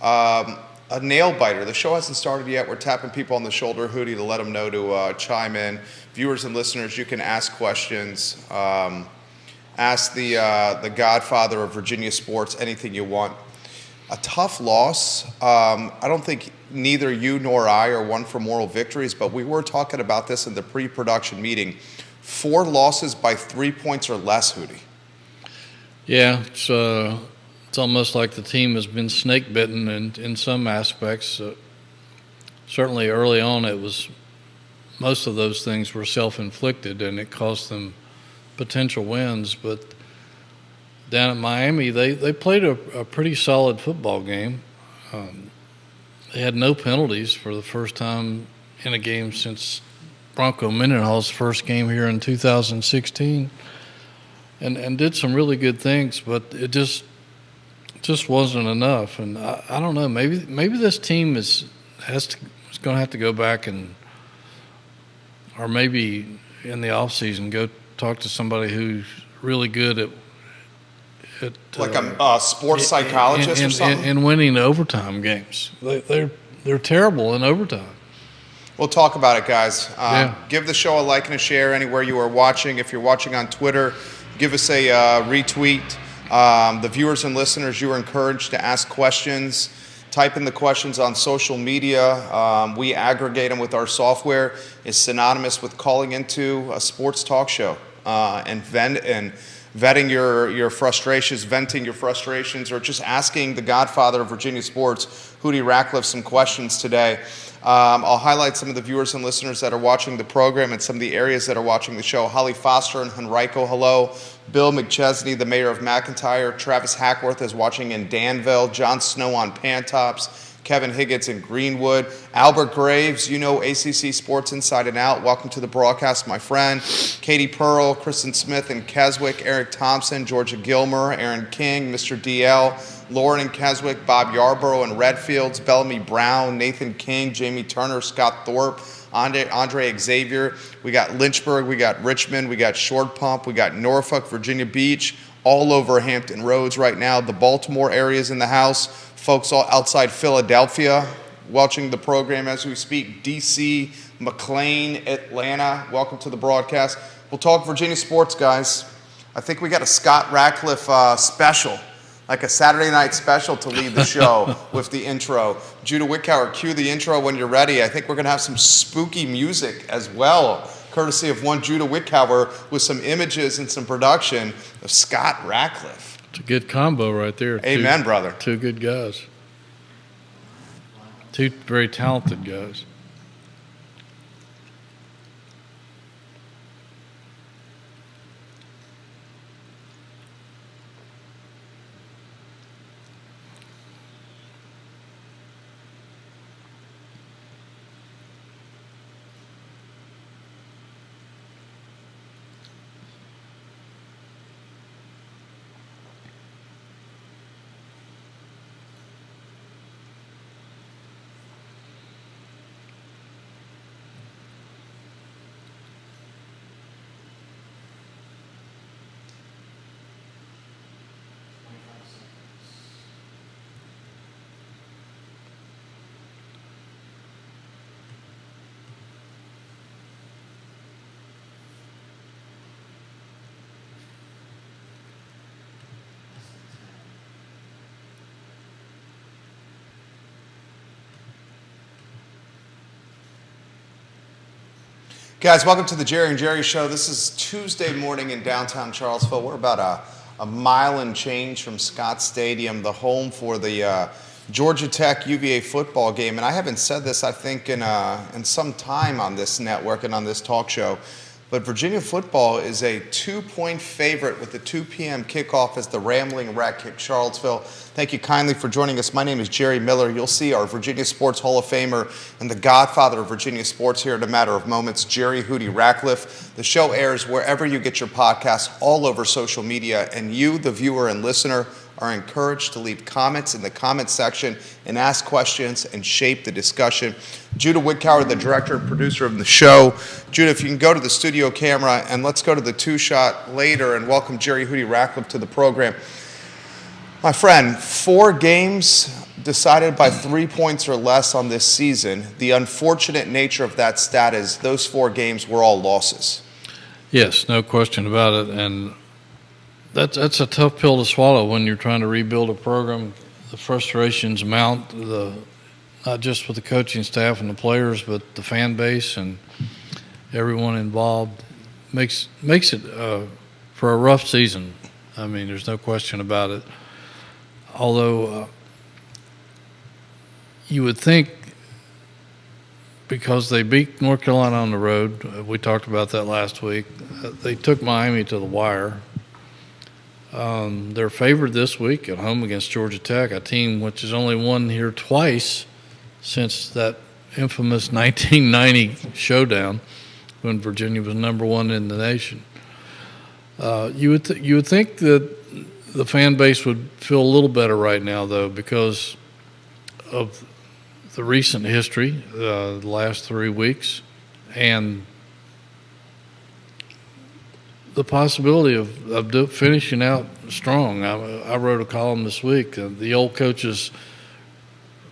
a nail biter. The show hasn't started yet. We're tapping people on the shoulder, Hootie, to let them know to chime in. Viewers and listeners, you can ask questions. Ask the godfather of Virginia sports anything you want. A tough loss. I don't think neither you nor I are one for moral victories, but we were talking about this in the pre-production meeting. 4 losses by 3 points or less, Hootie. Yeah, it's almost like the team has been snake bitten in some aspects. Certainly early on, most of those things were self-inflicted, and it cost them potential wins. But down at Miami, they played a pretty solid football game. They had no penalties for the first time in a game since Bronco Mendenhall's first game here in 2016, and did some really good things, but it just wasn't enough. And I don't know, maybe this team is going to have to go back or maybe in the off season go talk to somebody who's really good at like a sports psychologist or something? In winning overtime games. They're terrible in overtime. We'll talk about it, guys. Yeah. Give the show a like and a share anywhere you are watching. If you're watching on Twitter, give us a retweet. The viewers and listeners, you are encouraged to ask questions. Type in the questions on social media. We aggregate them with our software. It's synonymous with calling into a sports talk show and vetting your frustrations, venting your frustrations, or just asking the godfather of Virginia sports, Hootie Ratcliffe, some questions today. I'll highlight some of the viewers and listeners that are watching the program and some of the areas that are watching the show. Holly Foster in Henrico, hello. Bill McChesney, the mayor of McIntyre. Travis Hackworth is watching in Danville. John Snow on Pantops. Kevin Higgins in Greenwood. Albert Graves, you know ACC Sports Inside and Out. Welcome to the broadcast, my friend. Katie Pearl, Kristen Smith in Keswick. Eric Thompson, Georgia Gilmer, Aaron King, Mr. DL. Lauren in Keswick, Bob Yarborough in Redfields, Bellamy Brown, Nathan King, Jamie Turner, Scott Thorpe, Andre Xavier. We got Lynchburg, we got Richmond, we got Short Pump, we got Norfolk, Virginia Beach, all over Hampton Roads right now. The Baltimore area's in the house. Folks all outside Philadelphia watching the program as we speak. DC, McLean, Atlanta. Welcome to the broadcast. We'll talk Virginia sports, guys. I think we got a Scott Ratcliffe special. Like a Saturday night special to lead the show with the intro. Judah Wickower, cue the intro when you're ready. I think we're going to have some spooky music as well, courtesy of one Judah Wickower with some images and some production of Scott Ratcliffe. It's a good combo right there. Amen, brother. 2 good guys. 2 very talented guys. Guys, welcome to the Jerry and Jerry Show. This is Tuesday morning in downtown Charlottesville. We're about a mile and change from Scott Stadium, the home for the Georgia Tech UVA football game. And I haven't said this, I think, in some time on this network and on this talk show. But Virginia football is a 2-point favorite with the 2 p.m. kickoff as the Rambling Wreck hit Charlottesville. Thank you kindly for joining us. My name is Jerry Miller. You'll see our Virginia Sports Hall of Famer and the godfather of Virginia sports here in a matter of moments, Jerry Hootie Ratcliffe. The show airs wherever you get your podcasts, all over social media, and you, the viewer and listener, are encouraged to leave comments in the comment section and ask questions and shape the discussion. Judah Wickower, the director and producer of the show. Judah, if you can go to the studio camera, and let's go to the 2-shot later and welcome Jerry Hootie Ratcliffe to the program. My friend, 4 games decided by 3 points or less on this season, the unfortunate nature of that stat is those 4 games were all losses. Yes, no question about it. And that's a tough pill to swallow when you're trying to rebuild a program. The frustrations mount, not just with the coaching staff and the players, but the fan base and everyone involved. Makes it for a rough season. I mean, there's no question about it. Although you would think, because they beat North Carolina on the road, we talked about that last week, they took Miami to the wire. They're favored this week at home against Georgia Tech, a team which has only won here twice since that infamous 1990 showdown when Virginia was number 1 in the nation. You would think that the fan base would feel a little better right now, though, because of the recent history, the last 3 weeks, and the possibility of finishing out strong. I wrote a column this week. The old coaches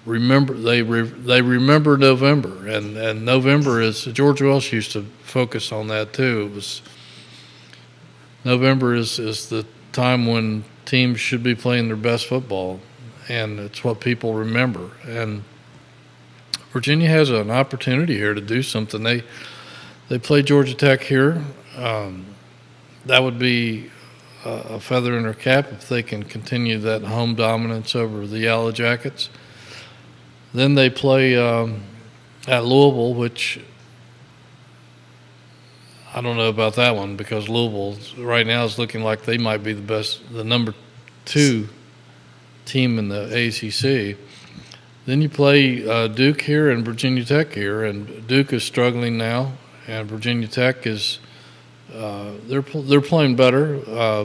remember remember November, and November is, George Welsh used to focus on that too. It was November is the time when teams should be playing their best football, and it's what people remember. And Virginia has an opportunity here to do something. They play Georgia Tech here. That would be a feather in their cap if they can continue that home dominance over the Yellow Jackets. Then they play at Louisville, which I don't know about that one, because Louisville right now is looking like they might be the number 2 team in the ACC. Then you play Duke here and Virginia Tech here, and Duke is struggling now, and Virginia Tech is they're playing better,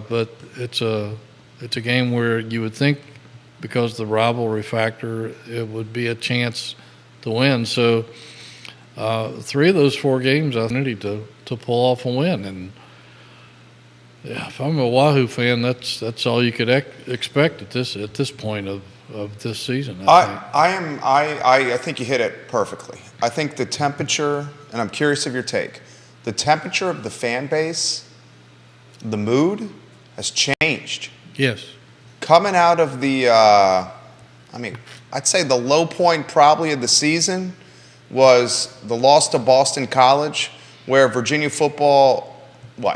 but it's a game where you would think, because of the rivalry factor, it would be a chance to win. So 3 of those 4 games, I need to pull off a win. And yeah, if I'm a Wahoo fan, that's all you could expect at this point of this season. I think you hit it perfectly. I think the temperature, and I'm curious of your take, the temperature of the fan base, the mood has changed. Yes. Coming out of the, I'd say the low point probably of the season was the loss to Boston College, where Virginia football,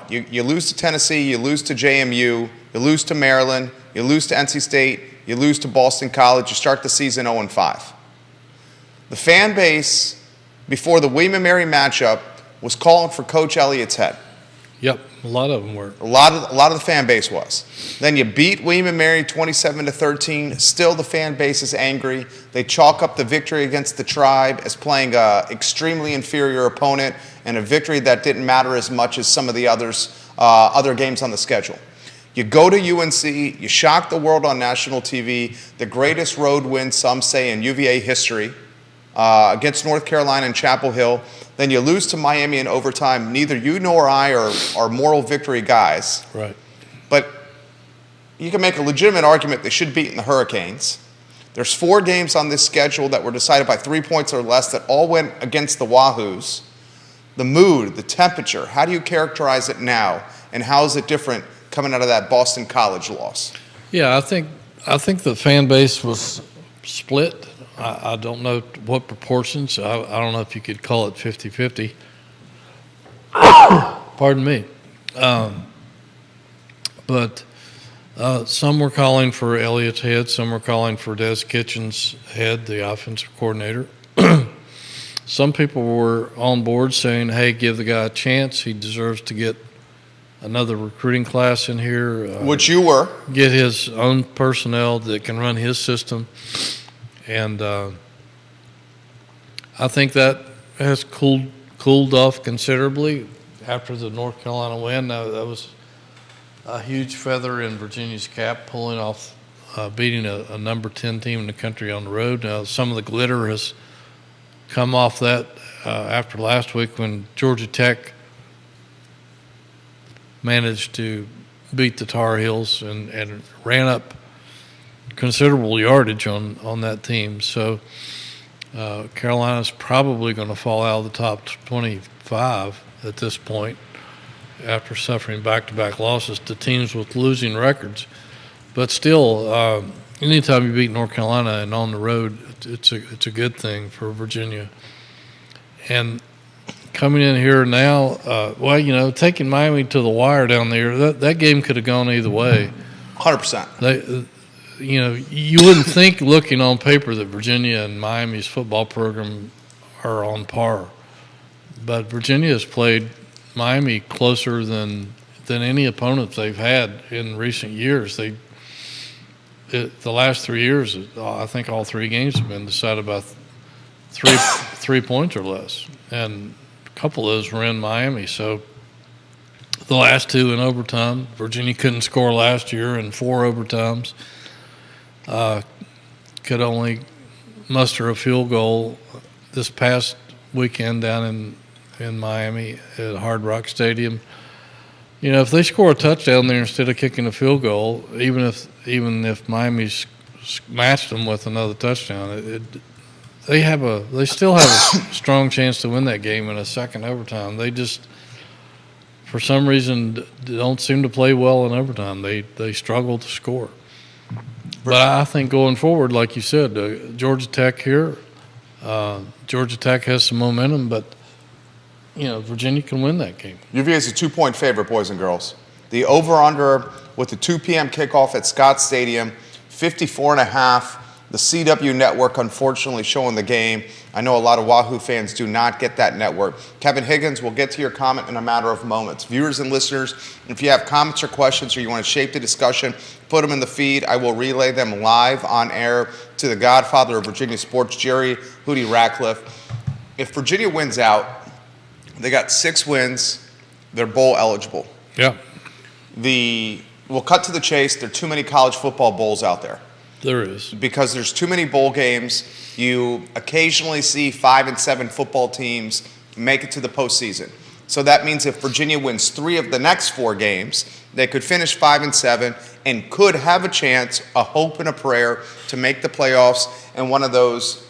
you lose to Tennessee, you lose to JMU, you lose to Maryland, you lose to NC State, you lose to Boston College, you start the season 0-5. The fan base, before the William & Mary matchup, was calling for Coach Elliott's head. Yep, a lot of them were. A lot of the fan base was. Then you beat William & Mary 27-13. Still, the fan base is angry. They chalk up the victory against the Tribe as playing an extremely inferior opponent and a victory that didn't matter as much as some of the other games on the schedule. You go to UNC, you shock the world on national TV, the greatest road win, some say, in UVA history, against North Carolina and Chapel Hill. Then you lose to Miami in overtime. Neither you nor I are moral victory guys. Right. But you can make a legitimate argument they should beat the Hurricanes. There's 4 games on this schedule that were decided by 3 points or less that all went against the Wahoos. The mood, the temperature, how do you characterize it now? And how is it different coming out of that Boston College loss? Yeah, I think the fan base was split. I don't know what proportions. I don't know if you could call it 50-50. Pardon me. But some were calling for Elliott's head. Some were calling for Des Kitchen's head, the offensive coordinator. Some people were on board saying, hey, give the guy a chance. He deserves to get another recruiting class in here. Which you were. Get his own personnel that can run his system. And I think that has cooled off considerably after the North Carolina win. That was a huge feather in Virginia's cap, pulling off, beating a number 10 team in the country on the road. Now, some of the glitter has come off that after last week when Georgia Tech managed to beat the Tar Heels and ran up considerable yardage on that team. So Carolina's probably going to fall out of the top 25 at this point after suffering back-to-back losses to teams with losing records. But still, anytime you beat North Carolina and on the road, it's a good thing for Virginia. And coming in here now, taking Miami to the wire down there, that game could have gone either way. 100%. You wouldn't think, looking on paper, that Virginia and Miami's football program are on par. But Virginia has played Miami closer than any opponent they've had in recent years. The last 3 years, I think all 3 games have been decided by 3 points or less, and a couple of those were in Miami. So the last 2 in overtime. Virginia couldn't score last year in 4 overtimes. Could only muster a field goal this past weekend down in Miami at Hard Rock Stadium. If they score a touchdown there instead of kicking a field goal, even if Miami's matched them with another touchdown, they still have a strong chance to win that game in a second overtime. They just, for some reason, don't seem to play well in overtime. They struggle to score. But I think going forward, like you said, Georgia Tech here, Georgia Tech has some momentum, but Virginia can win that game. UVA is a 2-point favorite, boys and girls. The over-under with the 2 p.m. kickoff at Scott Stadium, 54.5. The CW network, unfortunately, showing the game. I know a lot of Wahoo fans do not get that network. Kevin Higgins, we'll get to your comment in a matter of moments. Viewers and listeners, if you have comments or questions or you want to shape the discussion, put them in the feed. I will relay them live on air to the godfather of Virginia sports, Jerry Hootie Ratcliffe. If Virginia wins out, they got 6 wins. They're bowl eligible. Yeah. We'll cut to the chase. There are too many college football bowls out there. There is. Because there's too many bowl games. You occasionally see 5 and 7 football teams make it to the postseason. So that means if Virginia wins 3 of the next 4 games, they could finish 5 and 7 and could have a chance, a hope and a prayer to make the playoffs in one of those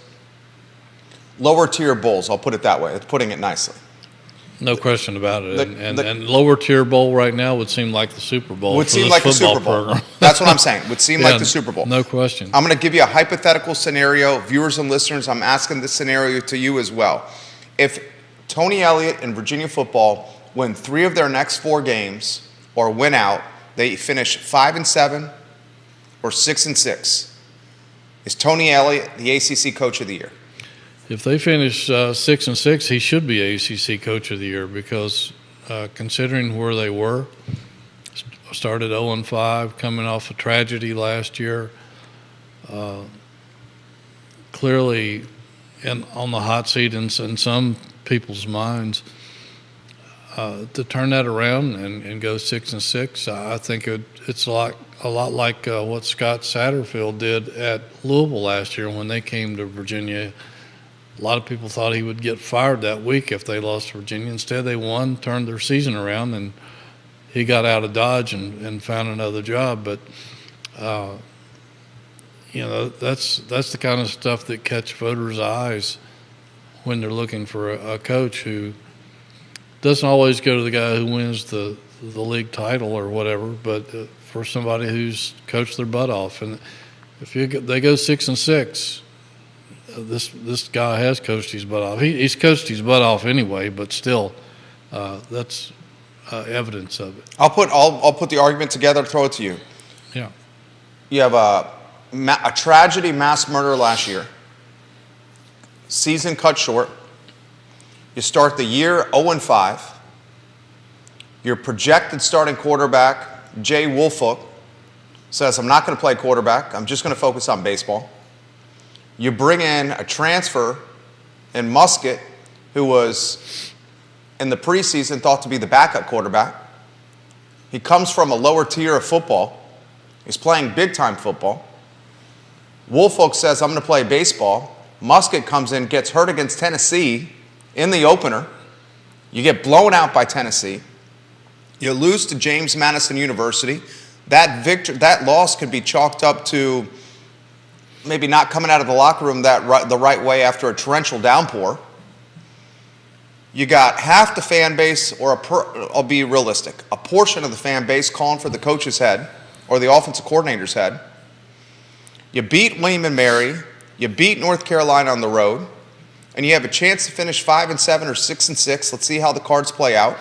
lower tier bowls. I'll put it that way. It's putting it nicely. No question about it. And lower tier bowl right now would seem like the Super Bowl. Would seem like the Super Bowl. Program. That's what I'm saying. Would seem like the Super Bowl. No question. I'm going to give you a hypothetical scenario. Viewers and listeners, I'm asking this scenario to you as well. If Tony Elliott and Virginia football win 3 of their next 4 games or win out, they finish 5 and 7 or 6 and 6. Is Tony Elliott the ACC Coach of the Year? If they finish 6 and 6, he should be ACC Coach of the Year because considering where they were, started 0-5, coming off a tragedy last year, clearly on the hot seat in some people's minds. To turn that around and go 6 and 6, I think it's a lot like what Scott Satterfield did at Louisville last year when they came to Virginia. A lot of people thought he would get fired that week if they lost to Virginia. Instead, they won, turned their season around, and he got out of Dodge and found another job. But, that's the kind of stuff that catch voters' eyes when they're looking for a coach who doesn't always go to the guy who wins the league title or whatever, but for somebody who's coached their butt off. And if they go 6 and 6, this guy has coached his butt off. He's coached his butt off anyway, but still, that's evidence of it. I'll put the argument together, throw it to you. Yeah. You have a tragedy, mass murder last year. Season cut short. You start the year 0-5. Your projected starting quarterback, Jay Woolfolk, says, I'm not going to play quarterback. I'm just going to focus on baseball. You bring in a transfer in Musket, who was in the preseason thought to be the backup quarterback. He comes from a lower tier of football. He's playing big-time football. Woolfolk says, I'm going to play baseball. Musket comes in, gets hurt against Tennessee in the opener. You get blown out by Tennessee. You lose to James Madison University. That loss could be chalked up to maybe not coming out of the locker room the right way after a torrential downpour. You got half the fan base, I'll be realistic, a portion of the fan base calling for the coach's head or the offensive coordinator's head. You beat William & Mary, you beat North Carolina on the road, and you have a chance to finish 5-7 or 6-6. Let's see how the cards play out.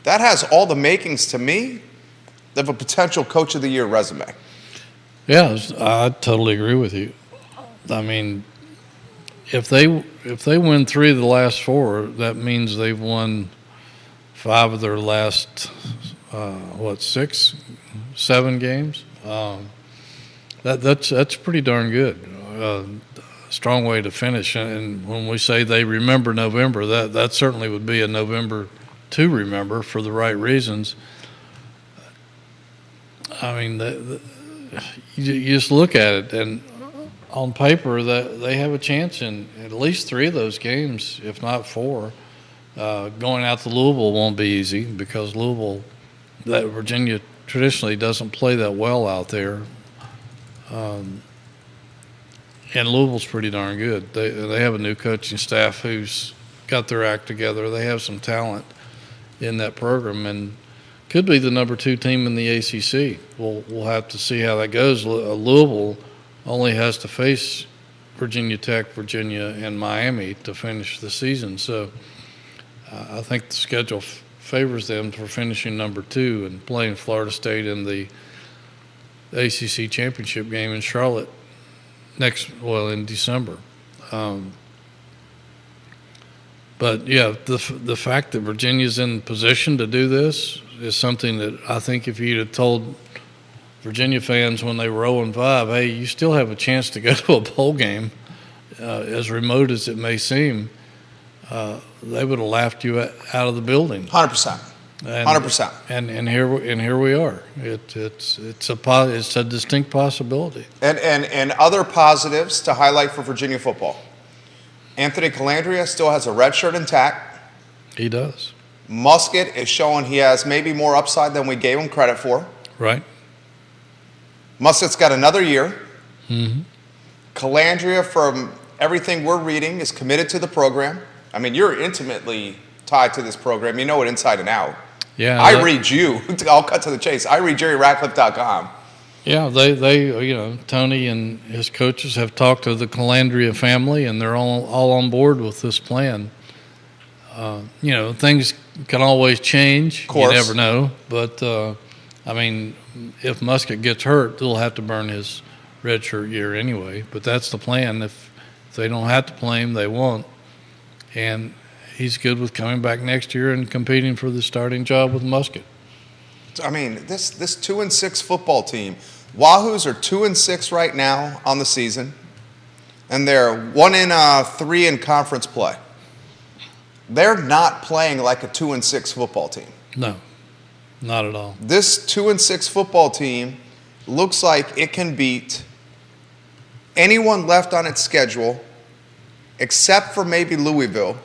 That has all the makings, to me, of a potential Coach of the Year resume. Yeah, I totally agree with you. I mean, if they win 3 of the last 4, that means they've won 5 of their last 6, 7 games. That's pretty darn good. Strong way to finish. And when we say they remember November, that certainly would be a November to remember for the right reasons. I mean, you just look at it, and on paper, that they have a chance in at least 3 of those games, if not 4. Going out to Louisville won't be easy because Virginia traditionally doesn't play that well out there. And Louisville's pretty darn good. They have a new coaching staff who's got their act together. They have some talent in that program and could be the number 2 team in the ACC. We'll have to see how that goes. Louisville only has to face Virginia Tech, Virginia, and Miami to finish the season. So I think the schedule favors them for finishing number 2 and playing Florida State in the ACC championship game in Charlotte in December. But yeah, the fact that Virginia's in position to do this is something that I think if you'd have told Virginia fans when they were 0-5, hey, you still have a chance to go to a bowl game, as remote as it may seem, they would have laughed you out of the building. 100%. 100%. And here we are. It's a distinct possibility. And other positives to highlight for Virginia football. Anthony Calandria still has a red shirt intact. He does. Muskett is showing he has maybe more upside than we gave him credit for. Right. Muskett's got another year. Mm-hmm. Calandria, from everything we're reading, is committed to the program. I mean, you're intimately tied to this program. You know it inside and out. Yeah. I read you. I'll cut to the chase. I read JerryRatcliffe.com. Yeah, they Tony and his coaches have talked to the Calandria family, and they're all on board with this plan. Things can always change. Of course. You never know. But, if Muskett gets hurt, they'll have to burn his redshirt year anyway. But that's the plan. If they don't have to play him, they won't. And he's good with coming back next year and competing for the starting job with Muskett. I mean, this 2-6 football team, Wahoos are 2-6 right now on the season, and they're 1-3 in conference play. They're not playing like a 2-6 football team. No, not at all. This 2-6 football team looks like it can beat anyone left on its schedule except for maybe Louisville.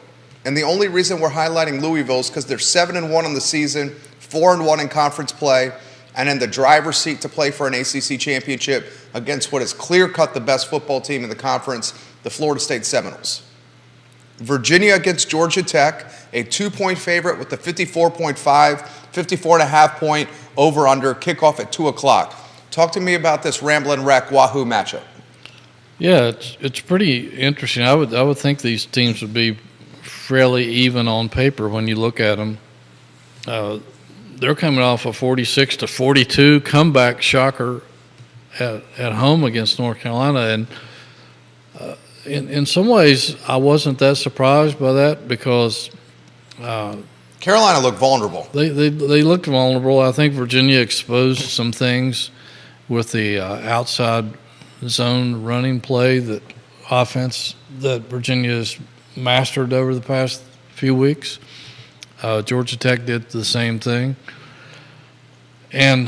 And the only reason we're highlighting Louisville is because they're 7-1 on the season, 4-1 in conference play, and in the driver's seat to play for an ACC championship against what is clear-cut the best football team in the conference, the Florida State Seminoles. Virginia against Georgia Tech, a 2-point favorite with the 54.5 point over-under, kickoff at 2 o'clock. Talk to me about this Ramblin' Wreck Wahoo matchup. Yeah, it's pretty interesting. I would think these teams would be fairly even on paper when you look at them. They're coming off a 46-42 comeback shocker at home against North Carolina, and in some ways I wasn't that surprised by that because Carolina looked vulnerable. They looked vulnerable. I think Virginia exposed some things with the outside zone running play, that offense that Virginia has mastered over the past few weeks. Georgia Tech did the same thing. And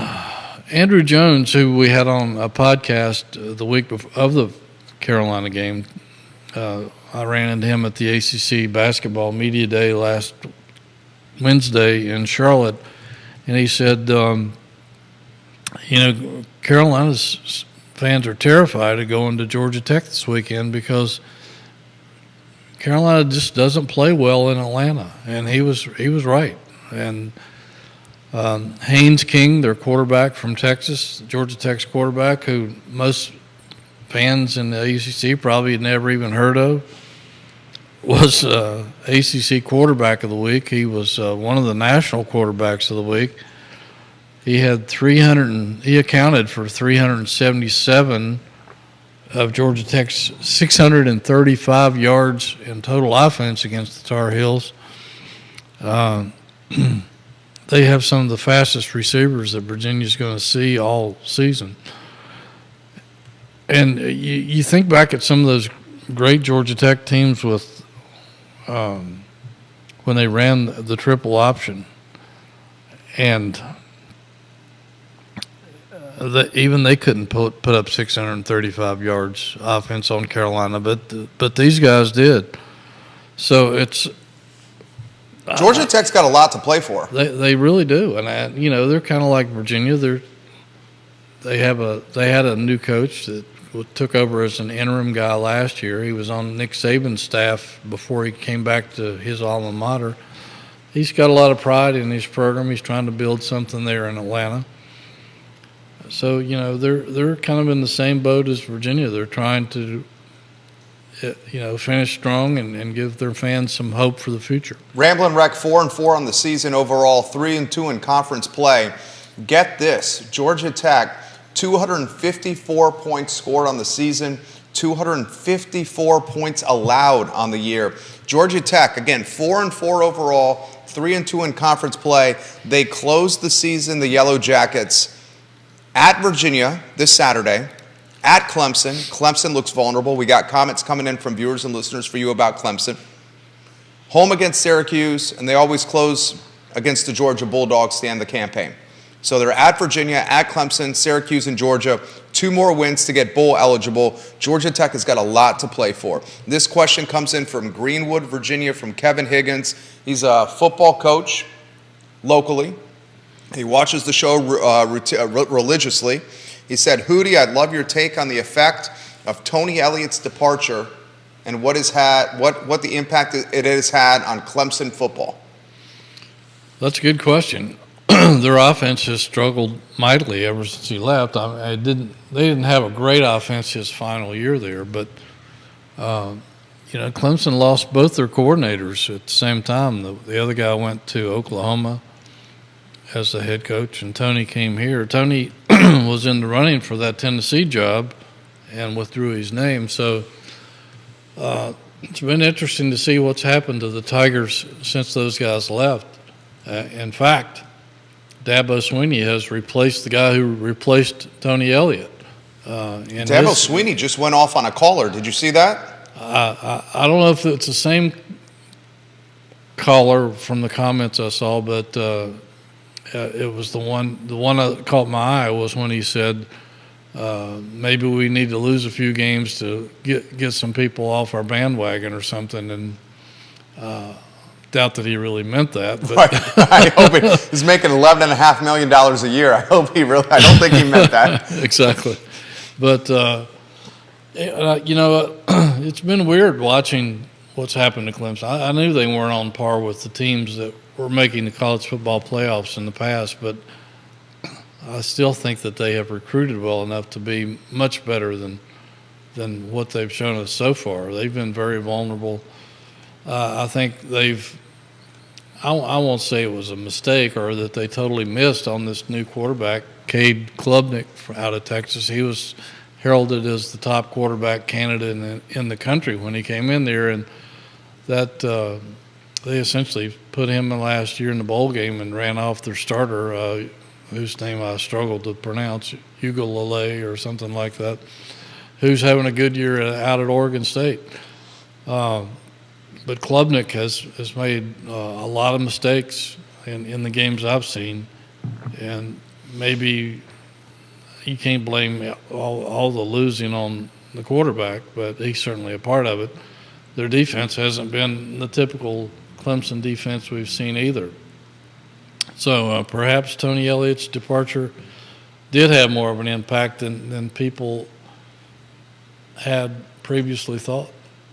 Andrew Jones, who we had on a podcast the week of the Carolina game, I ran into him at the ACC Basketball Media Day last Wednesday in Charlotte, and he said, Carolina's fans are terrified of going to Georgia Tech this weekend because Carolina just doesn't play well in Atlanta, and he was right. And Haynes King, their quarterback from Texas, Georgia Tech's quarterback, who most fans in the ACC probably had never even heard of, was ACC quarterback of the week. He was one of the national quarterbacks of the week. He had he accounted for 377 of Georgia Tech's 635 yards in total offense against the Tar Heels. They have some of the fastest receivers that Virginia's going to see all season. And you think back at some of those great Georgia Tech teams with when they ran the triple option, and even they couldn't put up 635 yards offense on Carolina, but these guys did. So it's Georgia Tech's got a lot to play for. They really do, and they're kind of like Virginia. They had a new coach that took over as an interim guy last year. He was on Nick Saban's staff before he came back to his alma mater. He's got a lot of pride in his program. He's trying to build something there in Atlanta. So, they're kind of in the same boat as Virginia. They're trying to, finish strong and give their fans some hope for the future. Ramblin' Wreck 4-4 on the season overall, 3-2 in conference play. Get this, Georgia Tech, 254 points scored on the season, 254 points allowed on the year. Georgia Tech, again, 4-4 overall, 3-2 in conference play. They closed the season, the Yellow Jackets, at Virginia this Saturday, at Clemson. Clemson looks vulnerable. We got comments coming in from viewers and listeners for you about Clemson. Home against Syracuse, and they always close against the Georgia Bulldogs to end the campaign. So they're at Virginia, at Clemson, Syracuse, and Georgia. 2 more wins to get bowl eligible. Georgia Tech has got a lot to play for. This question comes in from Greenwood, Virginia, from Kevin Higgins. He's a football coach locally. He watches the show religiously. He said, Hootie, I'd love your take on the effect of Tony Elliott's departure and what the impact it has had on Clemson football. That's a good question. Their offense has struggled mightily ever since he left. They didn't have a great offense his final year there, but Clemson lost both their coordinators at the same time. The other guy went to Oklahoma as the head coach, and Tony came here. Tony was in the running for that Tennessee job and withdrew his name. So it's been interesting to see what's happened to the Tigers since those guys left. In fact, Dabo Swinney has replaced the guy who replaced Tony Elliott. Dabo Swinney just went off on a caller. Did you see that? I don't know if it's the same caller from the comments I saw, but it was the one that caught my eye was when he said, maybe we need to lose a few games to get some people off our bandwagon or something, and doubt that he really meant that. But right. I hope he's making $11.5 million a year. I don't think he meant that. Exactly. But, it's been weird watching what's happened to Clemson. I knew they weren't on par with the teams that were making the college football playoffs in the past, but I still think that they have recruited well enough to be much better than what they've shown us so far. They've been very vulnerable. I think I won't say it was a mistake or that they totally missed on this new quarterback, Cade Klubnik out of Texas. He was heralded as the top quarterback candidate in the country when he came in there, and that they essentially put him in last year in the bowl game and ran off their starter, whose name I struggled to pronounce, Ugalele or something like that, who's having a good year out at Oregon State. But Klubnik has made a lot of mistakes in the games I've seen, and maybe you can't blame all the losing on the quarterback, but he's certainly a part of it. Their defense hasn't been the typical Clemson defense we've seen either. So perhaps Tony Elliott's departure did have more of an impact than people had previously thought.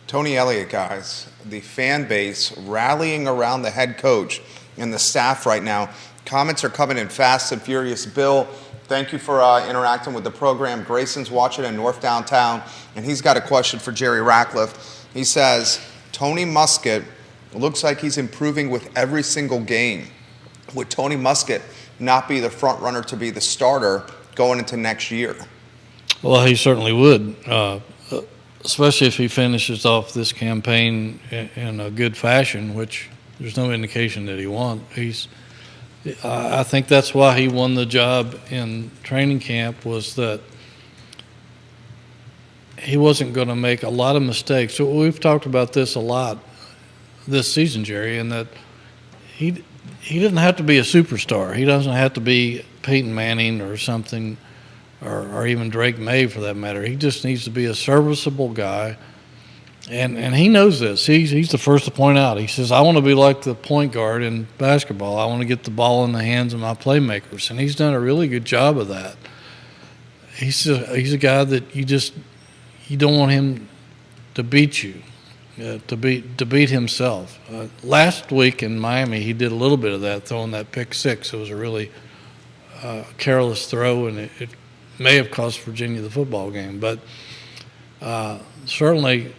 Tony Elliott, guys, the fan base rallying around the head coach and the staff right now. Comments are coming in fast and furious. Bill, thank you for interacting with the program. Grayson's watching in North Downtown, and he's got a question for Jerry Ratcliffe. He says, Tony Muskett looks like he's improving with every single game. Would Tony Muskett not be the front runner to be the starter going into next year? Well, he certainly would, especially if he finishes off this campaign in a good fashion, which there's no indication that he won't. I think that's why he won the job in training camp, was that he wasn't going to make a lot of mistakes. So we've talked about this a lot this season, Jerry, and that he doesn't have to be a superstar. He doesn't have to be Peyton Manning or something, or even Drake May for that matter. He just needs to be a serviceable guy, and he knows this. He's the first to point out. He says, I want to be like the point guard in basketball. I want to get the ball in the hands of my playmakers, and he's done a really good job of that. He's a guy that you don't want him to beat you. To beat himself. Last week in Miami, he did a little bit of that, throwing that pick six. It was a really careless throw, and it may have cost Virginia the football game. But certainly,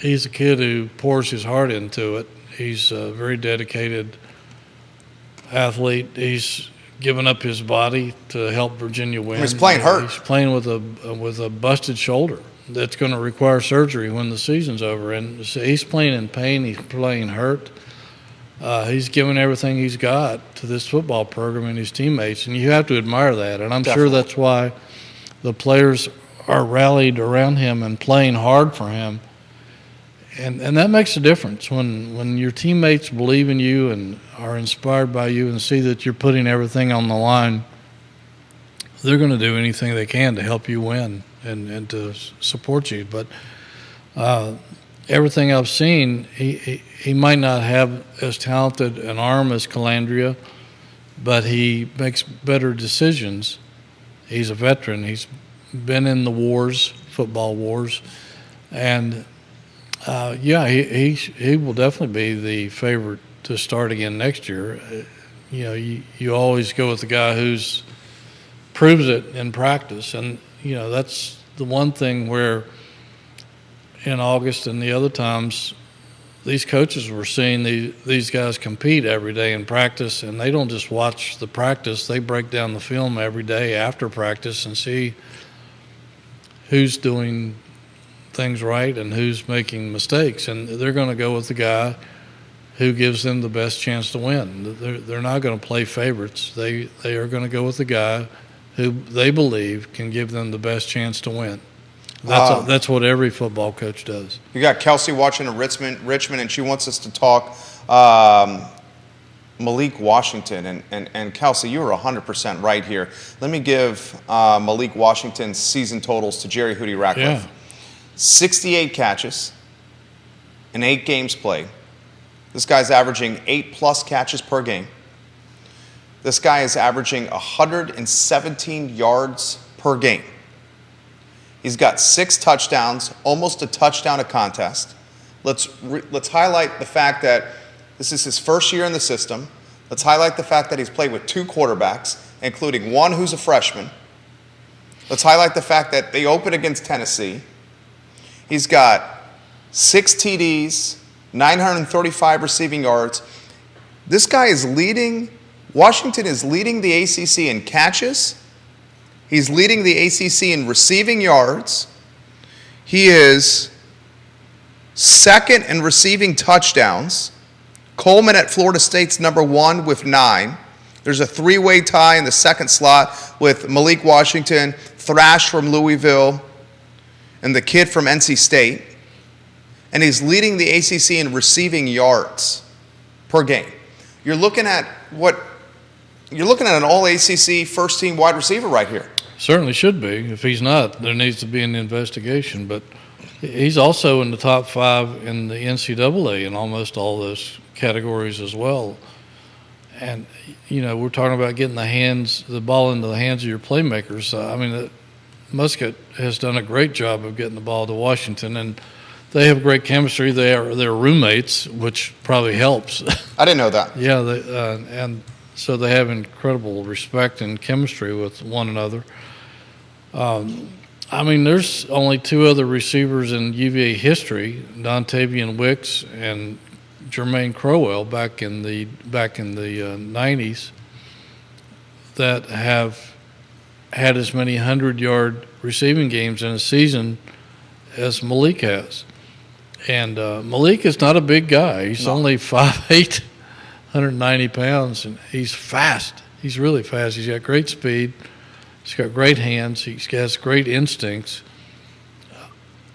he's a kid who pours his heart into it. He's a very dedicated athlete. He's given up his body to help Virginia win. He's playing hurt. He's playing with a busted shoulder that's going to require surgery when the season's over. And so he's playing in pain. He's playing hurt. He's given everything he's got to this football program and his teammates, and you have to admire that. And I'm sure that's why the players are rallied around him and playing hard for him. And that makes a difference when your teammates believe in you and are inspired by you and see that you're putting everything on the line. They're going to do anything they can to help you win and to support you. But everything I've seen, he might not have as talented an arm as Calandria, but he makes better decisions. He's a veteran. He's been in the wars, football wars, and he will definitely be the favorite to start again next year. You always go with the guy who's proves it in practice, and that's the one thing where in August and the other times these coaches were seeing these guys compete every day in practice, and they don't just watch the practice, they break down the film every day after practice and see who's doing things right and who's making mistakes, and they're going to go with the guy who gives them the best chance to win. They're not going to play favorites. They are going to go with the guy who they believe can give them the best chance to win. That's what every football coach does. You got Kelsey watching in Richmond, and she wants us to talk Malik Washington. And Kelsey, you were 100% right here. Let me give Malik Washington's season totals to Jerry Hootie Ratcliffe. Yeah. 68 catches in 8 games played. This guy's averaging 8+ catches per game. This guy is averaging 117 yards per game. He's got 6 touchdowns, almost a touchdown a contest. Let's highlight the fact that this is his first year in the system. Let's highlight the fact that he's played with 2 quarterbacks, including one who's a freshman. Let's highlight the fact that they open against Tennessee. He's got 6 TDs, 935 receiving yards. This guy is leading. Washington is leading the ACC in catches. He's leading the ACC in receiving yards. He is second in receiving touchdowns. Coleman at Florida State's number 1 with 9. There's a 3-way tie in the second slot with Malik Washington, Thrash from Louisville, and the kid from NC State. And he's leading the ACC in receiving yards per game. You're looking at an all-ACC first-team wide receiver right here. Certainly should be. If he's not, there needs to be an investigation. But he's also in the top 5 in the NCAA in almost all those categories as well. And, we're talking about getting the ball into the hands of your playmakers. Muscat has done a great job of getting the ball to Washington, and they have great chemistry. They're roommates, which probably helps. I didn't know that. Yeah, and so they have incredible respect and chemistry with one another. There's only two other receivers in UVA history, Dontavian Wicks and Jermaine Crowell back in the 90s, that have had as many 100-yard receiving games in a season as Malik has. And Malik is not a big guy. He's only 5'8", 190 pounds, and he's fast. He's really fast. He's got great speed. He's got great hands. He has great instincts.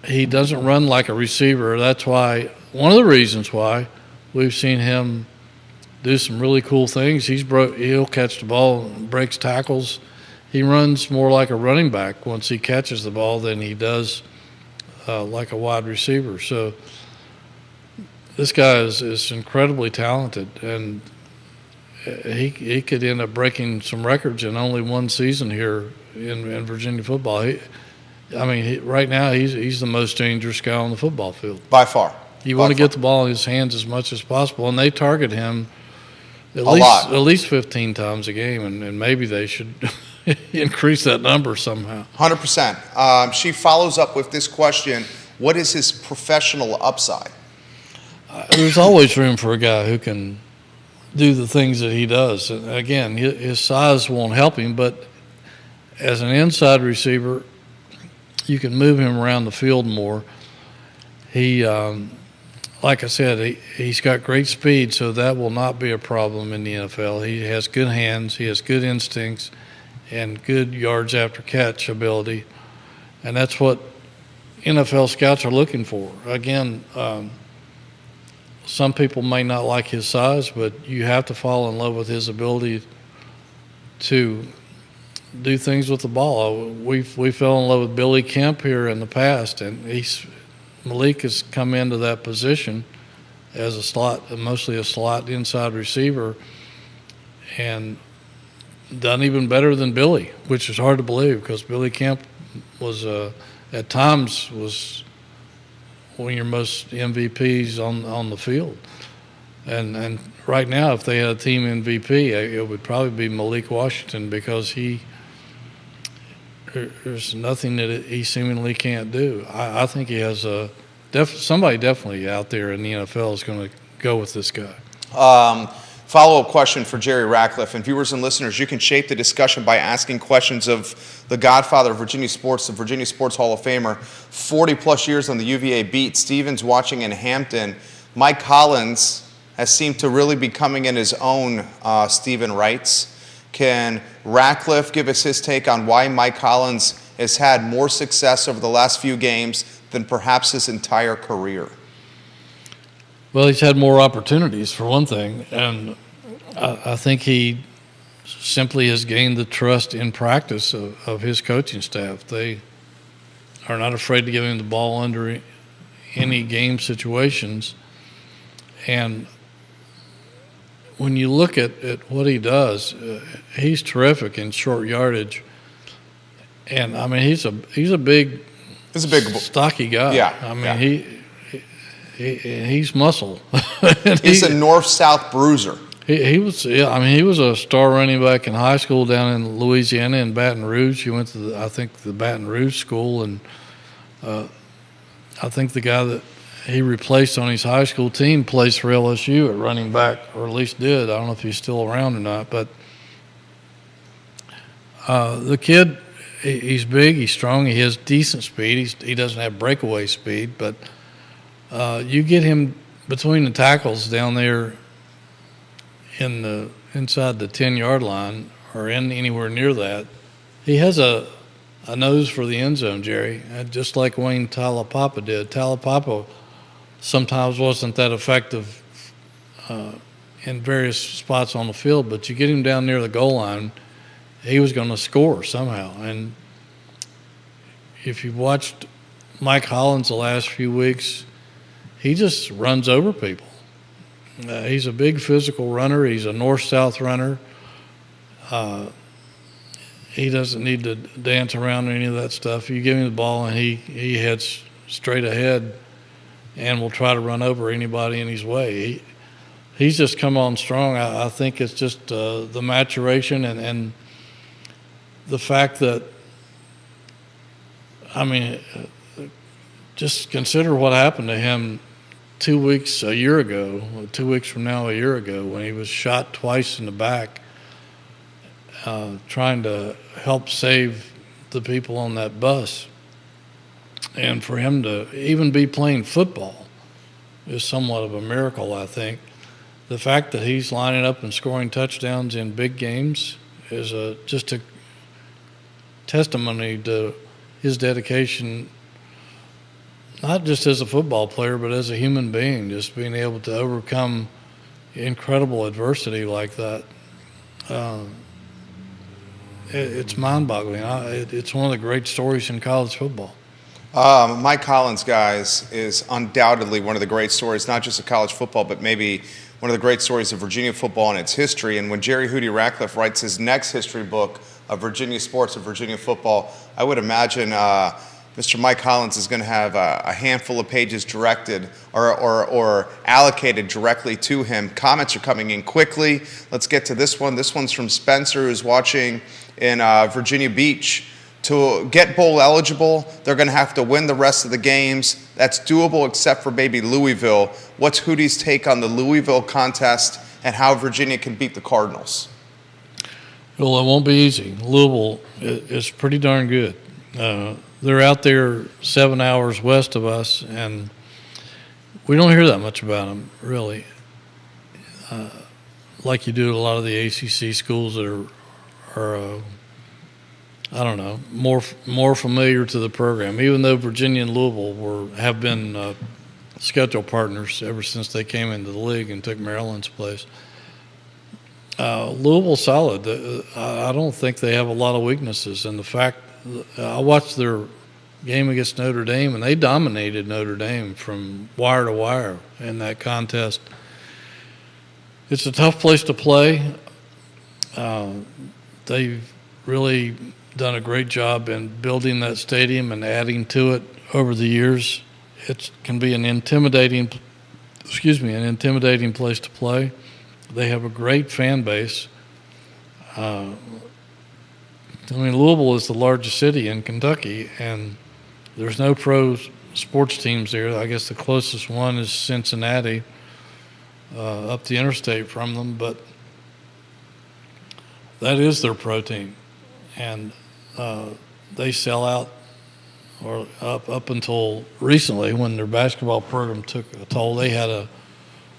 He doesn't run like a receiver. That's why, one of the reasons why we've seen him do some really cool things. He'll catch the ball and breaks tackles. He runs more like a running back once he catches the ball than he does like a wide receiver. So this guy is incredibly talented, and he could end up breaking some records in only one season here in Virginia football. Right now he's the most dangerous guy on the football field. By far. You want to get the ball in his hands as much as possible, and they target him at least 15 times a game, and maybe they should increase that number somehow. 100%. She follows up with this question: what is his professional upside? There's always room for a guy who can do the things that he does. And again, his size won't help him, but as an inside receiver, you can move him around the field more. He, like I said, he's got great speed, so that will not be a problem in the NFL. He has good hands, he has good instincts, and good yards after catch ability, and that's what NFL scouts are looking for. Again, some people may not like his size, but you have to fall in love with his ability to do things with the ball. We fell in love with Billy Kemp here in the past, and Malik has come into that position as mostly a slot inside receiver, and done even better than Billy, which is hard to believe because Billy Kemp was at times one of your most MVPs on the field. And right now, if they had a team MVP, it would probably be Malik Washington, because there's nothing that he seemingly can't do. I think he has somebody definitely out there in the NFL is going to go with this guy. Follow-up question for Jerry Ratcliffe. And viewers and listeners, you can shape the discussion by asking questions of the godfather of Virginia sports, the Virginia Sports Hall of Famer, 40-plus years on the UVA beat. Stephen's watching in Hampton. Mike Hollins has seemed to really be coming in his own, Stephen writes. Can Ratcliffe give us his take on why Mike Hollins has had more success over the last few games than perhaps his entire career? Well, he's had more opportunities, for one thing, and I think he simply has gained the trust in practice of his coaching staff. They are not afraid to give him the ball under any game situations. And when you look at what he does, he's terrific in short yardage. And, he's a big, stocky guy. Yeah. He's muscle. He's a north-south bruiser. He was a star running back in high school down in Louisiana in Baton Rouge. He went to the Baton Rouge school, and I think the guy that he replaced on his high school team plays for LSU at running back, or at least did. I don't know if he's still around or not, but the kid, he's big, he's strong, he has decent speed. He doesn't have breakaway speed, but you get him between the tackles down there inside the 10-yard line, or anywhere near that. He has a nose for the end zone, Jerry, just like Wayne Talapapa did. Talapapa sometimes wasn't that effective in various spots on the field, but you get him down near the goal line, he was going to score somehow. And if you've watched Mike Hollins the last few weeks, he just runs over people. He's a big physical runner. He's a north-south runner. He doesn't need to dance around or any of that stuff. You give him the ball, and he heads straight ahead and will try to run over anybody in his way. He's just come on strong. I think it's just the maturation and the fact that, I mean, just consider what happened to him 2 weeks a year ago, 2 weeks from now a year ago, when he was shot twice in the back trying to help save the people on that bus. And for him to even be playing football is somewhat of a miracle, I think. The fact that he's lining up and scoring touchdowns in big games is just a testimony to his dedication, not just as a football player, but as a human being, just being able to overcome incredible adversity like that. It's mind-boggling. It's one of the great stories in college football. Mike Hollins, guys, is undoubtedly one of the great stories, not just of college football, but maybe one of the great stories of Virginia football and its history. And when Jerry Hootie Ratcliffe writes his next history book of Virginia sports and Virginia football, I would imagine Mr. Mike Hollins is going to have a handful of pages directed or allocated directly to him. Comments are coming in quickly. Let's get to this one. This one's from Spencer, who's watching in Virginia Beach. To get bowl eligible, they're going to have to win the rest of the games. That's doable except for maybe Louisville. What's Hootie's take on the Louisville contest and how Virginia can beat the Cardinals? Well, it won't be easy. Louisville is pretty darn good. They're out there 7 hours west of us, and we don't hear that much about them, really, like you do at a lot of the ACC schools that are I don't know, more familiar to the program, even though Virginia and Louisville have been schedule partners ever since they came into the league and took Maryland's place. Louisville's solid. I don't think they have a lot of weaknesses. And the fact, I watched their game against Notre Dame, and they dominated Notre Dame from wire to wire in that contest. It's a tough place to play. They've really done a great job in building that stadium and adding to it over the years. It can be an intimidating place to play. They have a great fan base. Louisville is the largest city in Kentucky, and there's no pro sports teams there. I guess the closest one is Cincinnati, up the interstate from them, but that is their pro team. And they sell out, or up until recently when their basketball program took a toll. They had a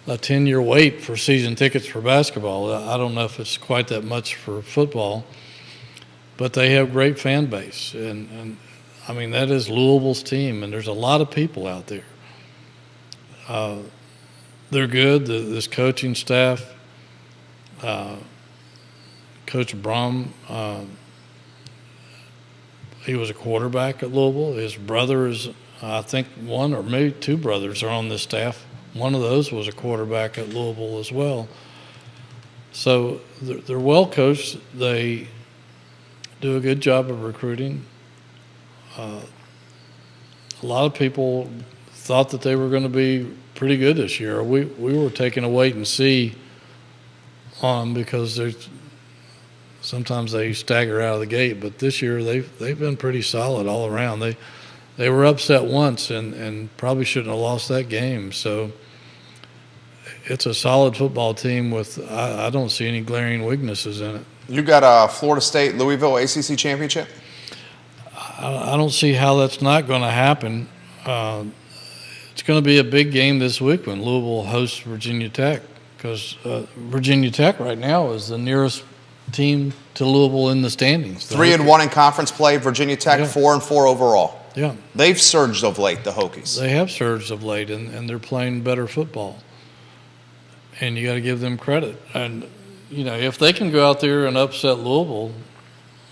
10-year wait for season tickets for basketball. I don't know if it's quite that much for football, but they have great fan base. And I mean, that is Louisville's team, and there's a lot of people out there. They're good. This coaching staff, Coach Brom, he was a quarterback at Louisville. His brother is, I think, one or maybe two brothers are on this staff. One of those was a quarterback at Louisville as well. So they're well coached. They do a good job of recruiting. A lot of people thought that they were going to be pretty good this year. We were taking a wait and see on them because sometimes they stagger out of the gate, but this year they've been pretty solid all around. They were upset once and probably shouldn't have lost that game. So it's a solid football team with I don't see any glaring weaknesses in it. You got Florida State, Louisville ACC championship? I don't see how that's not going to happen. It's going to be a big game this week when Louisville hosts Virginia Tech, because Virginia Tech right now is the nearest team to Louisville in the standings. 3-1 in conference play. Virginia Tech 4-4 overall. Yeah, they've surged of late. The Hokies. They have surged of late, and they're playing better football. And you got to give them credit. And if they can go out there and upset Louisville,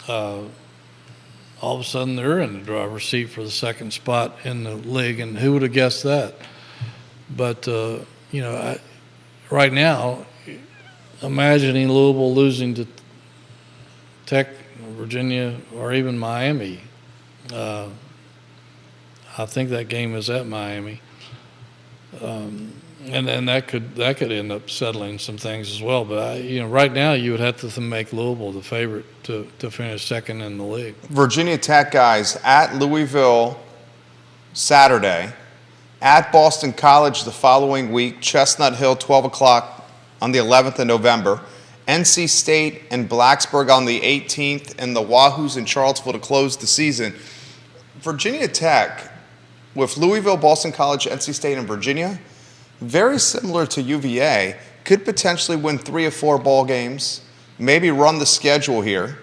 all of a sudden they're in the driver's seat for the second spot in the league. And who would have guessed that? But right now, imagining Louisville losing to Tech, Virginia, or even Miami, I think that game is at Miami, and that could end up settling some things as well. But right now you would have to make Louisville the favorite to finish second in the league. Virginia Tech guys at Louisville Saturday, at Boston College the following week, Chestnut Hill 12 o'clock on the 11th of November, NC State and Blacksburg on the 18th, and the Wahoos in Charlottesville to close the season. Virginia Tech, with Louisville, Boston College, NC State, and Virginia, very similar to UVA, could potentially win 3 or 4 ball games, maybe run the schedule here,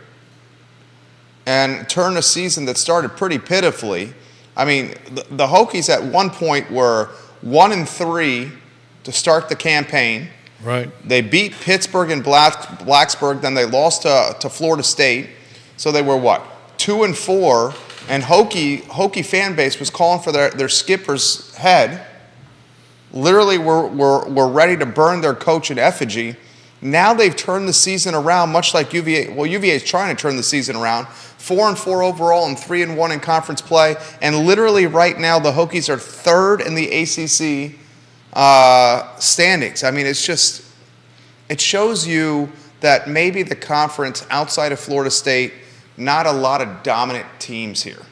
and turn a season that started pretty pitifully. I mean, the Hokies at one point were 1-3 to start the campaign. Right. They beat Pittsburgh and Blacksburg, then they lost to Florida State. So they were what? 2-4, and Hokie fan base was calling for their skipper's head. Literally were ready to burn their coach in effigy. Now they've turned the season around, much like UVA. Well, UVA is trying to turn the season around. 4-4 overall and 3-1 in conference play. And literally right now the Hokies are third in the ACC standings. I mean, it shows you that maybe the conference outside of Florida State, not a lot of dominant teams here.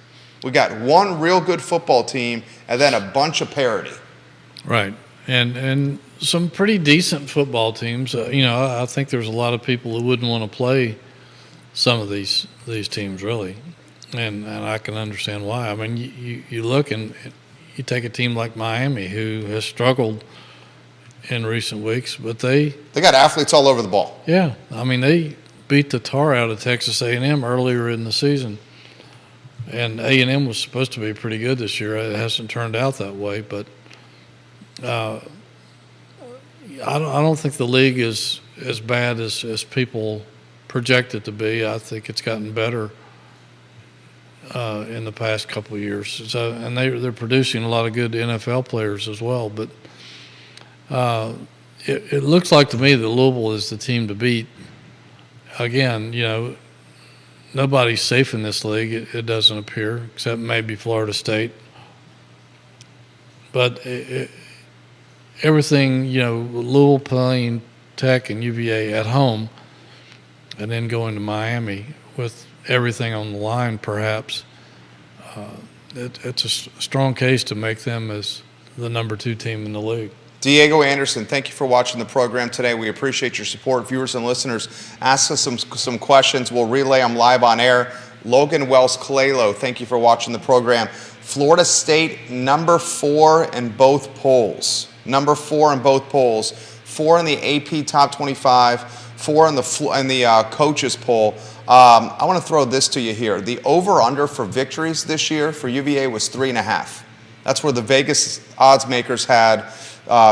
We got one real good football team and then a bunch of parity. Right, and some pretty decent football teams. I think there's a lot of people who wouldn't want to play some of these teams, really, and I can understand why. I mean, you look and you take a team like Miami, who has struggled in recent weeks, but they got athletes all over the ball. Yeah, I mean, they beat the tar out of Texas A&M earlier in the season, and A&M was supposed to be pretty good this year. It hasn't turned out that way, but I don't think the league is as bad as people project it to be. I think it's gotten better in the past couple of years. So, and they're producing a lot of good NFL players as well. But it looks like to me that Louisville is the team to beat. Again, nobody's safe in this league. It doesn't appear, except maybe Florida State. But everything, Louisville playing Tech and UVA at home, and then going to Miami with everything on the line, perhaps, it's a strong case to make them as the number 2 team in the league. Diego Anderson, thank you for watching the program today. We appreciate your support. Viewers and listeners, ask us some questions. We'll relay them live on air. Logan Wells Kalelo, thank you for watching the program. Florida State, number 4 in both polls. Number 4 in both polls. 4 in the AP Top 25. 4 in the coaches poll. I want to throw this to you here. The over/under for victories this year for UVA was 3.5. That's where the Vegas odds makers had